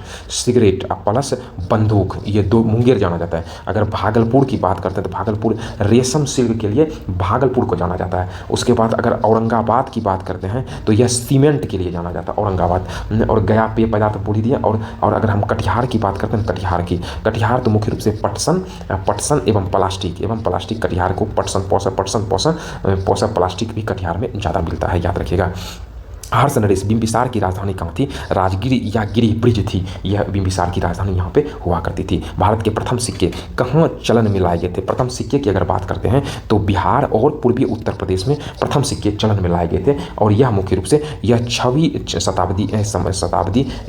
प्लस बंदूक, ये 2 मुंगेर जाना जाता है। अगर भागलपुर की बात करते हैं तो भागलपुर रेशम सिल्क के लिए भागलपुर को जाना जाता है। उसके बाद अगर औरंगाबाद की बात करते हैं तो यह सीमेंट के लिए जाना जाता है औरंगाबाद, और गया पेय पदार्थ बोल ही दिया। और अगर हम कटिहार की बात करते हैं, कटिहार तो मुख्य रूप से पटसन एवं प्लास्टिक कटिहार को पटसन प्लास्टिक भी कटिहार में ज़्यादा मिलता है। याद रखिएगा। हर्ष नरेश, बिंबिसार की राजधानी कहाँ थी? राजगिरी या गिरिह ब्रिज थी, यह बिंबिसार की राजधानी यहाँ पे हुआ करती थी। भारत के प्रथम सिक्के कहाँ चलन में लाए गए थे? प्रथम सिक्के की अगर बात करते हैं तो बिहार और पूर्वी उत्तर प्रदेश में प्रथम सिक्के चलन में लाए गए थे, और यह मुख्य रूप से यह 6वीं शताब्दी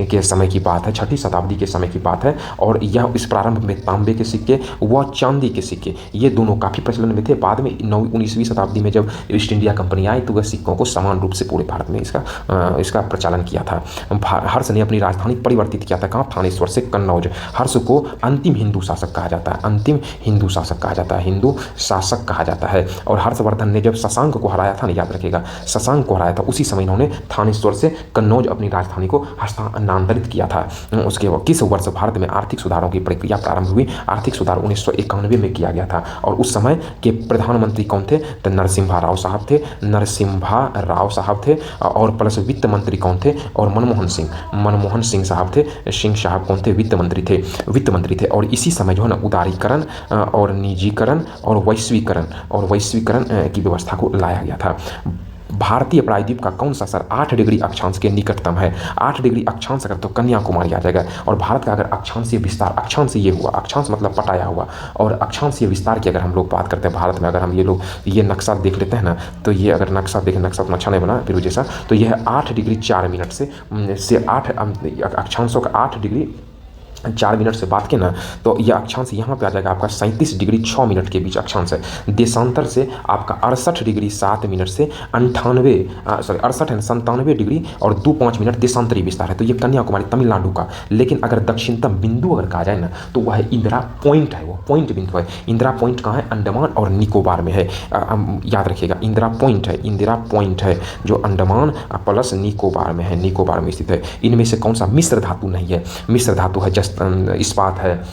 के समय की बात है, 6ठी शताब्दी के समय की बात है। और यह इस प्रारंभ में तांबे के सिक्के व चांदी के सिक्के ये दोनों काफ़ी प्रचलन में थे। बाद में 19वीं शताब्दी में जब ईस्ट इंडिया कंपनी आई तो वह सिक्कों को समान रूप से पूरे भारत में इसका प्रचालन किया था। हर्ष ने अपनी राजधानी परिवर्तित किया था, कहाँ? थानेश्वर से कन्नौज। हर्ष को अंतिम हिंदू शासक कहा जाता है, हिंदू शासक कहा जाता है। और हर्षवर्धन ने जब शशांक को हराया था ना, याद रखिएगा, शशांक को हराया था, उसी समय इन्होंने थानेश्वर से कन्नौज अपनी राजधानी को हस्तांतरित किया था। उसके किस वर्ष भारत में आर्थिक सुधारों की प्रक्रिया प्रारंभ हुई? आर्थिक सुधार 1991 में किया गया था। और उस समय के प्रधानमंत्री कौन थे? तो नरसिम्हा राव साहब थे। और प्लस वित्त मंत्री कौन थे? और मनमोहन सिंह साहब थे। सिंह साहब कौन थे? वित्त मंत्री थे। और इसी समय जो है ना उदारीकरण और निजीकरण और वैश्वीकरण की व्यवस्था को लाया गया था। भारतीय प्रायद्वीप का कौन सा सर 8 डिग्री अक्षांश के निकटतम है? 8 डिग्री अक्षांश अगर तो कन्याकुमारी आ जाएगा। और भारत का अगर अक्षांशीय विस्तार, अक्षांश ये हुआ, अक्षांश मतलब पटाया हुआ, और अक्षांशीय विस्तार की अगर हम लोग बात करते हैं भारत में, अगर हम ये नक्शा देख लेते हैं ना, तो ये अगर नक्शा देखें, नक्शा उतना अच्छा नहीं बना फिर जैसा, तो यह 8 डिग्री 4 मिनट से 8 अक्षांशों का 8 डिग्री 4 मिनट से बात के ना, तो यह अक्षांश यहाँ पे आ जाएगा आपका 37 डिग्री 6 मिनट के बीच अक्षांश है। देशांतर से आपका 68 डिग्री 7 मिनट से 98 डिग्री और 2-5 मिनट देशांतरी विस्तार है। तो ये कन्याकुमारी तमिलनाडु का। लेकिन अगर दक्षिणतम बिंदु अगर कहा जाए ना तो वह इंदिरा पॉइंट है, वो पॉइंट बिंदु है। इंदिरा पॉइंट कहाँ है? अंडमान और निकोबार में है। याद रखिएगा, इंदिरा पॉइंट है जो अंडमान प्लस निकोबार में है, निकोबार में स्थित है। इनमें से कौन सा मिश्र धातु नहीं है? मिश्र धातु है इस्पात है,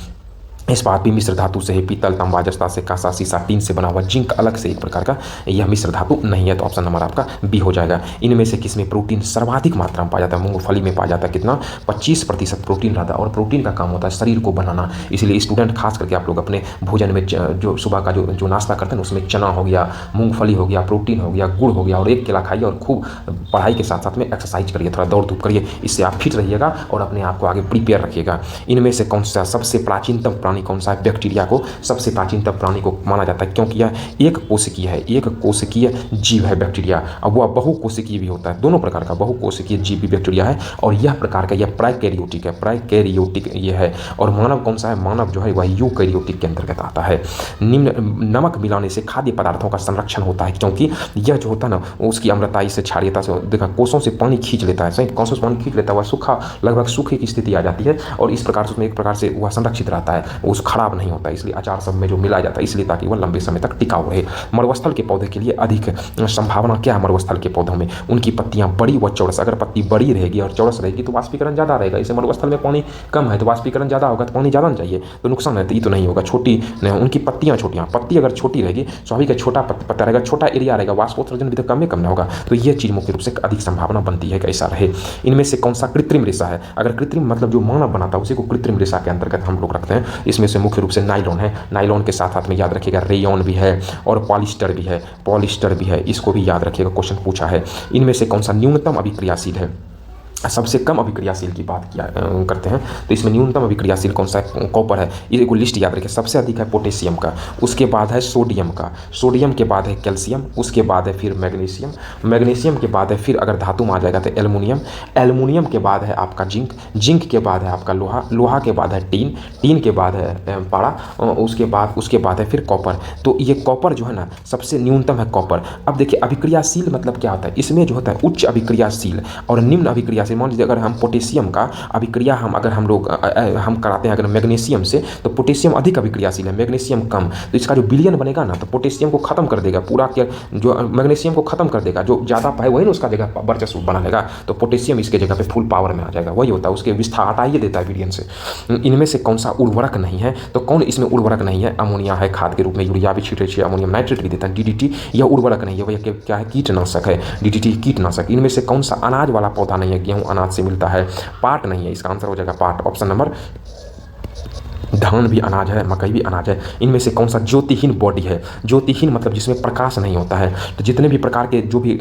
इस्पात भी मिश्र धातु से है। पीतल, तांबा, जस्ता से, कांसा, सीसा, टीन से बना हुआ, जिंक अलग से एक प्रकार का यह मिश्र धातु नहीं है। तो ऑप्शन नंबर आपका बी हो जाएगा। इनमें से किसमें प्रोटीन सर्वाधिक मात्रा में पाया जाता है? मूंगफली में पाया जाता है। कितना? 25% प्रोटीन रहता है। और प्रोटीन का काम होता है शरीर को बनाना, इसलिए स्टूडेंट खास करके आप लोग अपने भोजन में जो सुबह का जो नाश्ता करते हैं ना, उसमें चना हो गया, मूंगफली हो गया, प्रोटीन हो गया, गुड़ हो गया, और 1 केला खाइए। और खूब पढ़ाई के साथ साथ में एक्सरसाइज करिए, थोड़ा दौड़ धूप करिए, इससे आप फिट रहिएगा और अपने आप को आगे प्रिपेयर रखिएगा। इनमें से कौन सा सबसे प्राचीनतम प्राणी कौन सा है? बैक्टीरिया को सबसे प्राचीनतम प्राणी को माना जाता है, क्योंकि यह एक कोशिकीय जीव है बैक्टीरिया। अब वह बहुकोशिकीय भी होता है, दोनों प्रकार का बहुकोशिकीय जीव भी बैक्टीरिया है। और यह प्रकार का यह प्रोकैरियोटिक ये है। और मानव कौन सा है? मानव जो है वह यूकैरियोटिक के अंतर्गत आता है। नमक मिलाने से खाद्य पदार्थों का संरक्षण होता है, क्योंकि यह जो होता है ना उसकी अम्लताई से, क्षारीयता से, देखा कोषों से पानी खींच लेता है, सही कोषों से पानी खींच लेता है, वह सूखा, लगभग सूखे की स्थिति आ जाती है। और इस प्रकार से उसमें एक प्रकार से वह संरक्षित रहता है, उस खराब नहीं होता, इसलिए अचार सब में जो मिलाया जाता है, इसलिए ताकि वह लंबे समय तक टिकाऊ रहे। मरुस्थल के पौधे के लिए अधिक संभावना क्या है? मरुस्थल के पौधों में उनकी पत्तियां बड़ी व चौरस, अगर पत्ती बड़ी रहेगी और चौरस रहेगी तो वाष्पीकरण ज़्यादा रहेगा। इसे मरुस्थल में पानी कम है तो वाष्पीकरण ज़्यादा होगा, तो पानी ज़्यादा नहीं चाहिए तो नुकसान है, तो ये तो नहीं होगा। छोटी नहीं, उनकी पत्तियां छोटियां, पत्ती अगर छोटी रहेगी स्वाभाविक है, छोटा पत्ता रहेगा, छोटा एरिया रहेगा, वाष्पोत्सर्जन भी तो कम में कम ना होगा, तो यह चीज़ मुख्य रूप से अधिक संभावना बनती है कि ऐसा रहे। इनमें से कौन सा कृत्रिम रेशा है? अगर कृत्रिम मतलब जो मानव बनाता है उसी को कृत्रिम रेशा के अंतर्गत हम लोग रखते हैं। इसमें से मुख्य रूप से नायलॉन है, नायलॉन के साथ साथ में याद रखिएगा रेयॉन भी है और पॉलिस्टर भी है, पॉलिस्टर भी है, इसको भी याद रखिएगा, क्वेश्चन पूछा है। इनमें से कौन सा न्यूनतम अभिक्रियाशील है? सबसे कम अभिक्रियाशील की बात किया करते हैं तो इसमें न्यूनतम अभिक्रियाशील कौन सा है? कॉपर है, ये को लिस्ट याद रखिए। सबसे अधिक है पोटेशियम का, उसके बाद है सोडियम का, सोडियम के बाद है कैल्शियम, उसके बाद है फिर मैग्नीशियम, मैग्नीशियम के बाद है फिर अगर धातु में आ जाएगा तो एल्युमिनियम, एल्युमिनियम के बाद है आपका जिंक, जिंक के बाद है आपका लोहा, लोहा के बाद है टीन, टीन के बाद है पारा, उसके बाद है फिर कॉपर। तो ये कॉपर जो है ना सबसे न्यूनतम है कॉपर। अब देखिए अभिक्रियाशील मतलब क्या होता है? इसमें जो होता है उच्च अभिक्रियाशील और निम्न अभिक्रियाशील। मान लीजिए अगर हम पोटेशियम का अभिक्रिया हम कराते हैं अगर मैग्नीशियम से, तो पोटेशियम अधिक अभिक्रियाशील है, मैग्नीशियम कम, तो इसका जो विलयन बनेगा ना तो पोटेशियम को खत्म कर देगा पूरा, क्या जो मैग्नीशियम को खत्म कर देगा, जो ज़्यादा है वही ना उसका जगह वर्चस्व बना लेगा, तो पोटेशियम इसके जगह पे फुल पावर में आ जाएगा, वही होता है, उसके विस्तार हटाइए देता है विलयन से। इनमें से कौन सा उर्वरक नहीं है? तो कौन इसमें उर्वरक नहीं है? अमोनिया है, खाद के रूप में यूरिया भी छीटे छिए, अमोनियम नाइट्रेट भी देता है, डीडीटी यह उर्वरक नहीं है, वह क्या है? कीटनाशक है, डीडीटी कीटनाशक। इनमें से कौन सा अनाज वाला पौधा नहीं है? गेहूं अनाज से मिलता है, पाट नहीं है, इसका आंसर हो जाएगा पाट, ऑप्शन नंबर। धान भी अनाज है, मकई भी अनाज है। इनमें से कौन सा ज्योतिहीन बॉडी है? ज्योतिहीन मतलब जिसमें प्रकाश नहीं होता है। तो जितने भी प्रकार के जो भी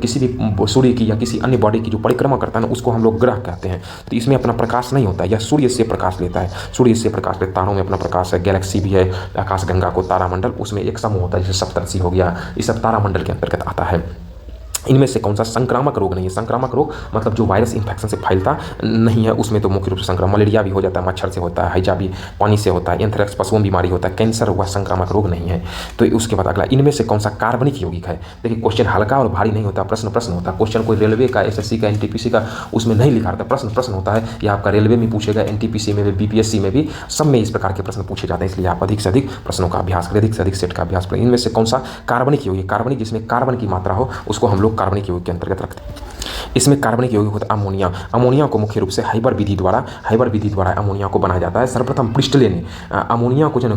किसी भी सूर्य की या किसी अन्य बॉडी की जो परिक्रमा करता है ना उसको हम लोग ग्रह कहते हैं। तो इसमें अपना प्रकाश नहीं होता है, यह सूर्य से प्रकाश लेता है, सूर्य से प्रकाश लेता है। तारों में अपना प्रकाश है, गैलेक्सी भी है, आकाशगंगा को तारामंडल, उसमें एक समूह होता है जैसे सप्तर्षि हो गया, ये सब तारामंडल के अंतर्गत आता है। इनमें से कौन सा संक्रामक रोग नहीं है? संक्रामक रोग मतलब जो वायरस इन्फेक्शन से फैलता नहीं है, उसमें तो मुख्य रूप से संक्रमण, मलेरिया भी हो जाता है, मच्छर से होता है, हैजा भी पानी से होता है, एंथ्रेक्स पशुओं बीमारी होता है, कैंसर हुआ संक्रामक रोग नहीं है। तो उसके बाद अगला, इनमें से कौन सा कार्बनिक यौगिक है? देखिए क्वेश्चन हल्का और भारी नहीं होता, प्रश्न होता है। क्वेश्चन कोई रेलवे का, एसएससी का, एनटीपीसी का उसमें नहीं लिखा रहता, प्रश्न होता है। यह आपका रेलवे में पूछेगा, एनटीपीसी में भी, बीपीएससी में भी, सब में इस प्रकार के प्रश्न पूछे जाते हैं, इसलिए आप अधिक से अधिक प्रश्नों का अभ्यास करें, अधिक से अधिक सेट का अभ्यास करें। इनमें से कौन सा कार्बनिक यौगिक? कार्बनिक जिसमें कार्बन की मात्रा हो उसको हम लोग कार्बनिक यौगिक के अंतर्गत रखते हैं। इसमें कार्बनिक यौगिक होता है अमोनिया। अमोनिया को मुख्य रूप से हाइबर विधि द्वारा अमोनिया को बनाया जाता है। सर्वप्रथम प्रिस्टले ने अमोनिया को जो है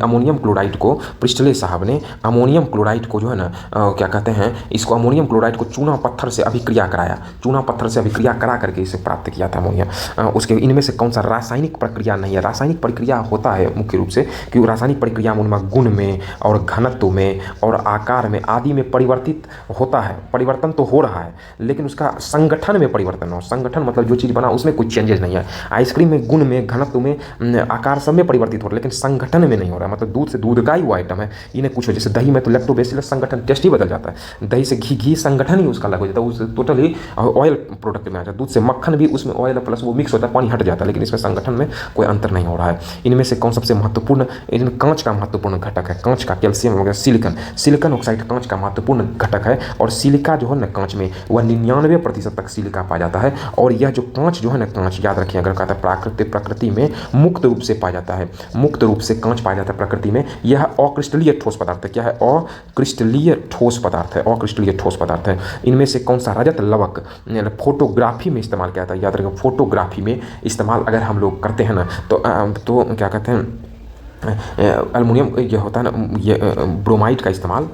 अमोनियम क्लोराइड को, प्रिस्टले साहब ने अमोनियम क्लोराइड को जो है ना क्या कहते हैं, इसको अमोनियम क्लोराइड को चूना पत्थर से अभिक्रिया कराया, चूना पत्थर से अभिक्रिया करा करके इसे प्राप्त किया था अमोनिया। उसके इनमें से कौन सा रासायनिक प्रक्रिया नहीं है? रासायनिक प्रक्रिया होता है मुख्य रूप से, क्योंकि रासायनिक प्रक्रिया उनमें गुण में और घनत्व में और आकार में आदि में परिवर्तित होता है, परिवर्तन तो हो रहा है लेकिन उसका संगठन में परिवर्तन हो। संगठन मतलब जो चीज़ बना उसमें कुछ चेंजेस नहीं है। आइसक्रीम में गुण में, घनत्व में, आकार सब में परिवर्तित हो रहा है लेकिन संगठन में नहीं हो रहा है। मतलब दूध से दूध का ही वो आइटम है, इन्हें कुछ हो, जैसे दही में तो लैक्टोबैसिलस संगठन टेस्ट ही बदल जाता है, दही से घी संगठन ही उसका अलग हो जाता है, उस टोटल ही ऑयल प्रोडक्ट में आ जाता है। दूध से मक्खन भी उसमें ऑयल प्लस वो मिक्स होता है, पानी हट जाता है, लेकिन इसमें संगठन में कोई अंतर नहीं हो रहा है। इनमें से कौन सबसे महत्वपूर्ण, कांच का महत्वपूर्ण घटक है? कांच का कैल्शियम वगैरह, सिलिकॉन ऑक्साइड कांच का महत्वपूर्ण घटक है। और सिलिका जो है ना कांच में वह 99% तक सिलिका पाया जाता है। और यह जो कांच जो है ना, कांच याद रखिए, अगर कहता है प्रकृति में मुक्त रूप से पाया जाता है, मुक्त रूप से कांच पाया जाता है प्रकृति में। यह अक्रिस्टलीय ठोस पदार्थ है। क्या है? अक्रिस्टलीय ठोस पदार्थ है, अक्रिस्टलीय ठोस पदार्थ है। इनमें से कौन सा रजत लवक फोटोग्राफी में इस्तेमाल किया जाता है? याद रखिए फोटोग्राफी में इस्तेमाल अगर हम लोग करते हैं ना तो क्या कहते हैं, एल्युमिनियम ये होता है ना, ये ब्रोमाइड का इस्तेमाल,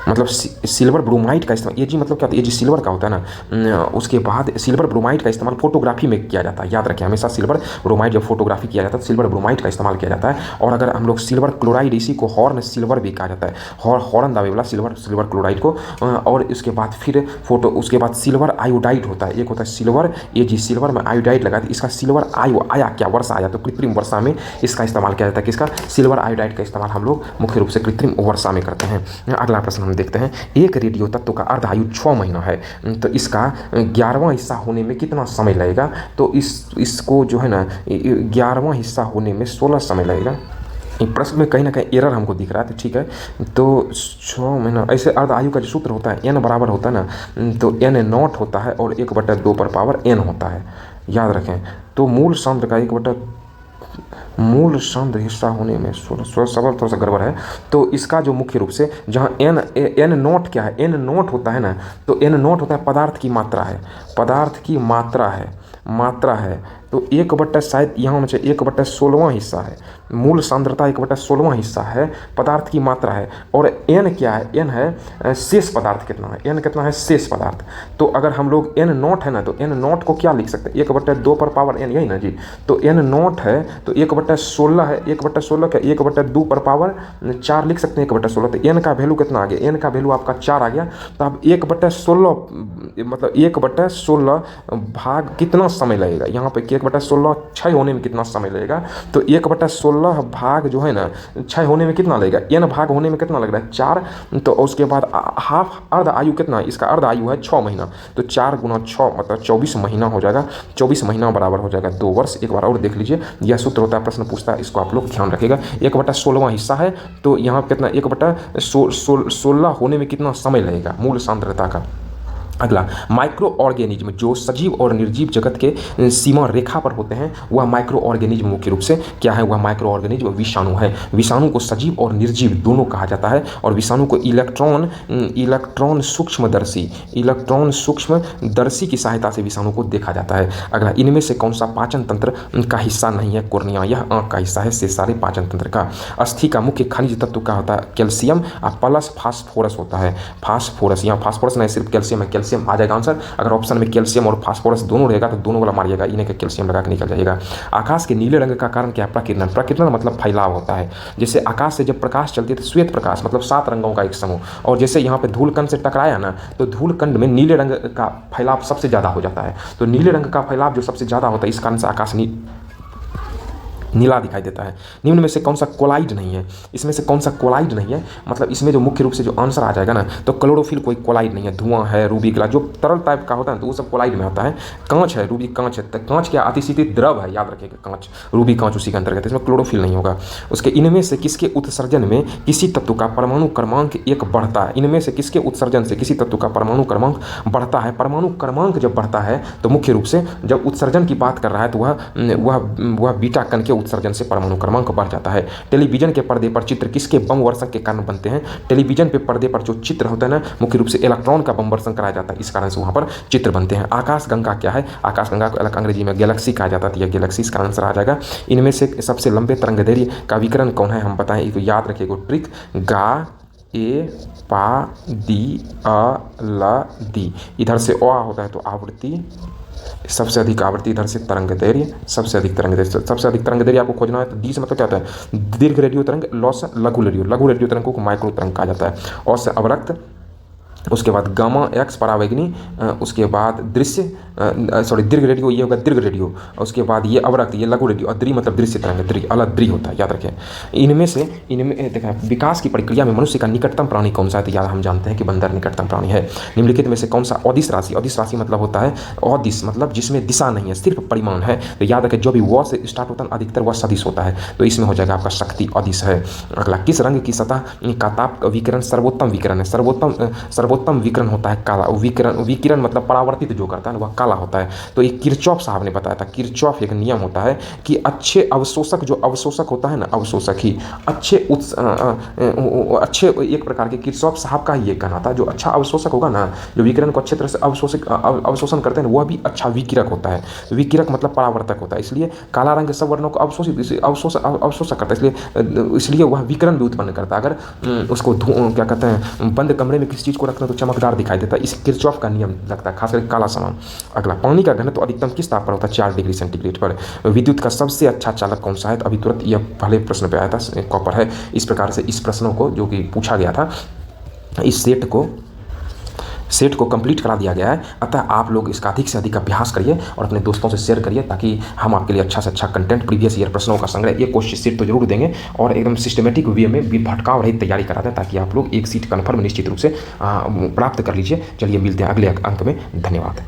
मतलब सिल्वर ब्रोमाइड का इस्तेमाल, ये जी मतलब क्या होता है, ये जी सिल्वर का होता है ना, उसके बाद सिल्वर ब्रोमाइड का इस्तेमाल फोटोग्राफी में किया जाता है। याद रखें हमेशा सिल्वर ब्रोमाइड जब फोटोग्राफी किया जाता है सिल्वर ब्रोमाइड का इस्तेमाल किया जाता है। और अगर हम लोग सिल्वर क्लोराइड, इसी को हॉर्न सिल्वर भी कहा जाता है, हॉर्न दावे वाला सिल्वर क्लोराइड को। और इसके बाद फिर उसके बाद सिल्वर आयोडाइड होता है, एक होता है सिल्वर, ये जी सिल्वर में आयोडाइड लगा, इसका सिल्वर आया क्या, वर्षा आया, तो कृत्रिम वर्षा में इसका इस्तेमाल किया जाता है। किसका? सिल्वर आयोडाइड का इस्तेमाल हम लोग मुख्य रूप से कृत्रिम वर्षा में करते हैं। अगला प्रश्न हम देखते हैं, एक रेडियो तत्व का अर्ध आयु 6 महीना है, तो इसका 11वां हिस्सा होने में कितना समय लगेगा? तो इसको जो है ना 11वां हिस्सा होने में 16 समय लगेगा। प्रश्न में कहीं ना कहीं एरर हमको दिख रहा है, तो ठीक है, तो 6 महीना। ऐसे अर्ध आयु का जो सूत्र होता है n बराबर होता है ना, तो n नॉट होता है और 1/2 पर पावर n होता है, याद रखें। तो मूल सांद्र का 1/2 मूल सांद्र हिस्सा होने में सबब थोड़ा सा गड़बड़ है। तो इसका जो मुख्य रूप से जहाँ एन नोट क्या है, एन नोट होता है ना, तो एन नोट होता है पदार्थ की मात्रा है, पदार्थ की मात्रा है। तो 1/, शायद यहाँ में 1/16वां हिस्सा है, मूल सांद्रता 1/16वां हिस्सा है, पदार्थ की मात्रा है। और एन क्या है, एन है शेष पदार्थ कितना है, एन कितना है शेष पदार्थ। तो अगर हम लोग एन नोट है ना, तो एन नोट को क्या लिख सकते हैं, 1/2 पर पावर एन, यही ना जी। तो एन नोट है तो 1/16 है, 1/16 क्या 1/2 पर पावर 4 लिख सकते हैं 1/16। तो एन का वैल्यू कितना आ गया, एन का वैल्यू आपका 4 आ गया। तो अब 1/16 मतलब 1/16 भाग कितना समय लगेगा, यहाँ पे 1/16 6 होने में कितना समय लगेगा। तो 1/16 भाग जो है ना 6 होने में कितना लगेगा, एन भाग होने में कितना लग रहा है 4। तो उसके बाद हाफ अर्ध आयु कितना है, इसका अर्ध आयु है 6 महीना। तो 4 × 6 मतलब 24 महीना हो जाएगा, 24 महीना बराबर हो जाएगा 2 वर्ष। एक बार और देख लीजिए, यह सूत्र होता है, प्रश्न पूछता है, इसको आप लोग ध्यान रखिएगा। 1/16वां हिस्सा है, तो यहाँ कितना 1/16 होने में कितना समय लगेगा मूल सांद्रता का। अगला, माइक्रो ऑर्गेनिज्म जो सजीव और निर्जीव जगत के सीमा रेखा पर होते हैं, वह माइक्रो ऑर्गेनिज्म मुख्य रूप से क्या है, वह माइक्रो ऑर्गेनिज्म विषाणु है। विषाणु को सजीव और निर्जीव दोनों कहा जाता है, और विषाणु को इलेक्ट्रॉन सूक्ष्मदर्शी की सहायता से विषाणु को देखा जाता है। अगला, इनमें से कौन सा पाचन तंत्र का हिस्सा नहीं है, कोर्निया, यह आंख का हिस्सा है, से सारे पाचन तंत्र का। अस्थि का मुख्य खनिज तत्व क्या होता है, कैल्शियम प्लस फास्फोरस होता है। फास्फोरस, यहाँ फास्फोरस नहीं सिर्फ कैल्शियम है, कैल्शियम आ जाएगा आंसर। अगर ऑप्शन में कैल्शियम और फास्फोरस दोनों रहेगा तो दोनों वाला मारिएगा, इन्हें का कैल्शियम लगा के निकल जाएगा। आकाश के नीले रंग का कारण क्या है, प्रकीर्णन। प्रकीर्णन मतलब फैलाव होता है। जैसे आकाश से जब प्रकाश चलती है तो श्वेत प्रकाश मतलब 7 रंगों का एक समूह, और जैसे यहाँ पे धूलकण से टकराया ना, तो धूलकंड में नीले रंग का फैलाव सबसे ज़्यादा हो जाता है। तो नीले रंग का फैलाव जो सबसे ज़्यादा होता है, इस कारण से आकाश नीला दिखाई देता है। निम्न में से कौन सा कोलाइड नहीं है, इसमें से कौन सा कोलाइड नहीं है, मतलब इसमें जो मुख्य रूप से जो आंसर आ जाएगा ना, तो क्लोरोफिल कोई कोलाइड नहीं है। धुआं है, रूबी ग्लास जो तरल टाइप का होता है तो वो सब कोलाइड में आता है। कांच है, रूबी कांच है, तो कांच क्या अतिशीतित द्रव है, याद रखिएगा, कांच रूबी कांच उसी के अंतर्गत है, इसमें क्लोरोफिल नहीं होगा। उसके इनमें से किसके उत्सर्जन में किसी तत्व का परमाणु क्रमांक 1 बढ़ता है, इनमें से किसके उत्सर्जन से किसी तत्व का परमाणु क्रमांक बढ़ता है। परमाणु क्रमांक जब बढ़ता है तो मुख्य रूप से जब उत्सर्जन की बात कर रहा है तो वह बीटा कण के उत्सर्जन से परमाणु क्रमांक बढ़ जाता है। टेलीविजन के पर्दे पर चित्र किसके बम वर्षण के कारण बनते हैं, टेलीविजन पे पर्दे पर जो चित्र होता है ना, मुख्य रूप से इलेक्ट्रॉन का बम वर्षण कराया जाता है, इस कारण से वहाँ पर चित्र बनते हैं। आकाशगंगा क्या है, आकाशगंगा को अंग्रेजी में गैलेक्सी कहा जाता है, यह गैलेक्सी इसका आंसर आ जाएगा। इनमें से सबसे लंबे तरंगदैर्घ्य का विकिरण कौन है, हम बताएं, तो याद रखिएगा ट्रिक, गा ए पा दी अ ल दी, इधर से अ होता है तो आवृत्ति, सबसे अधिक आवृत्ति, इधर से तरंगदैर्घ्य, सबसे अधिक तरंगदैर्घ्य आपको खोजना है तो डी से मतलब क्या होता है, दीर्घ रेडियो तरंग, लौ से लघु रेडियो तरंग को माइक्रो तरंग कहा जाता है। और से अवरक्त, उसके बाद गामा एक्स परावैगनी, उसके बाद दीर्घ रेडियो, ये होगा दीर्घ रेडियो, उसके बाद ये अवरक्त, ये लघु रेडियो, और द्रि मतलब दृश्य तरंग, द्रि अलग द्रि होता है, याद रखें। इनमें देखा विकास की प्रक्रिया में मनुष्य का निकटतम प्राणी कौन सा है, तो याद हम जानते हैं कि बंदर निकटतम प्राणी है। निम्नलिखित में से कौन सा अदिश राशि मतलब होता है अदिश मतलब जिसमें दिशा नहीं है, सिर्फ परिमाण है, तो याद रखें जो भी व से स्टार्ट होता है अधिकतर वह सदिश होता है, तो इसमें हो जाएगा आपका शक्ति अदिश है। अगला, किस रंग की सतह का ताप विकिरण सर्वोत्तम विकिरण है, सर्वोत्तम विकिरण होता है काला। विकिरण मतलब परावर्तित जो करता है वह काला होता है। तो ये किरचॉफ साहब ने बताया था, किरचॉफ एक नियम होता है कि अच्छे अवशोषक जो अवशोषक होता है ना, अवशोषक ही अच्छे एक प्रकार के किरचॉफ साहब का ही ये कहना था, जो अच्छा अवशोषक होगा ना, जो विकिरण को अच्छे तरह से अवशोषण करते हैं वह भी अच्छा विकिरक होता है। विकिरक मतलब परावर्तक होता है, इसलिए काला रंग सब वर्णों को अवशोषक करता है, इसलिए वह विकिरण भी उत्पन्न करता है। अगर उसको क्या कहते हैं बंद कमरे में किसी चीज़ को रखना तो चमकदार दिखाई देता है, इस किरचॉफ का नियम लगता है, खासकर काला सामान। अगला, पानी का घनत्व अधिकतम किस ताप पर होता है, 4 डिग्री सेंटीग्रेड पर। विद्युत का सबसे अच्छा चालक कौन सा है, तो अभी तुरंत यह पहले प्रश्न पे आया था, कॉपर है। इस प्रकार से इस प्रश्नों को जो कि पूछा गया था, इस सेट को कंप्लीट करा दिया गया है। अतः आप लोग इसका अधिक से अधिक अभ्यास करिए और अपने दोस्तों से शेयर करिए, ताकि हम आपके लिए अच्छा से अच्छा कंटेंट, प्रीवियस ईयर प्रश्नों का संग्रह, ये क्वेश्चन सीट तो जरूर देंगे और एकदम सिस्टमेटिक वे में भटकाव रहित तैयारी करा दें, ताकि आप लोग एक सीट कन्फर्म निश्चित रूप से प्राप्त कर लीजिए। चलिए मिलते हैं अगले अंक में, धन्यवाद।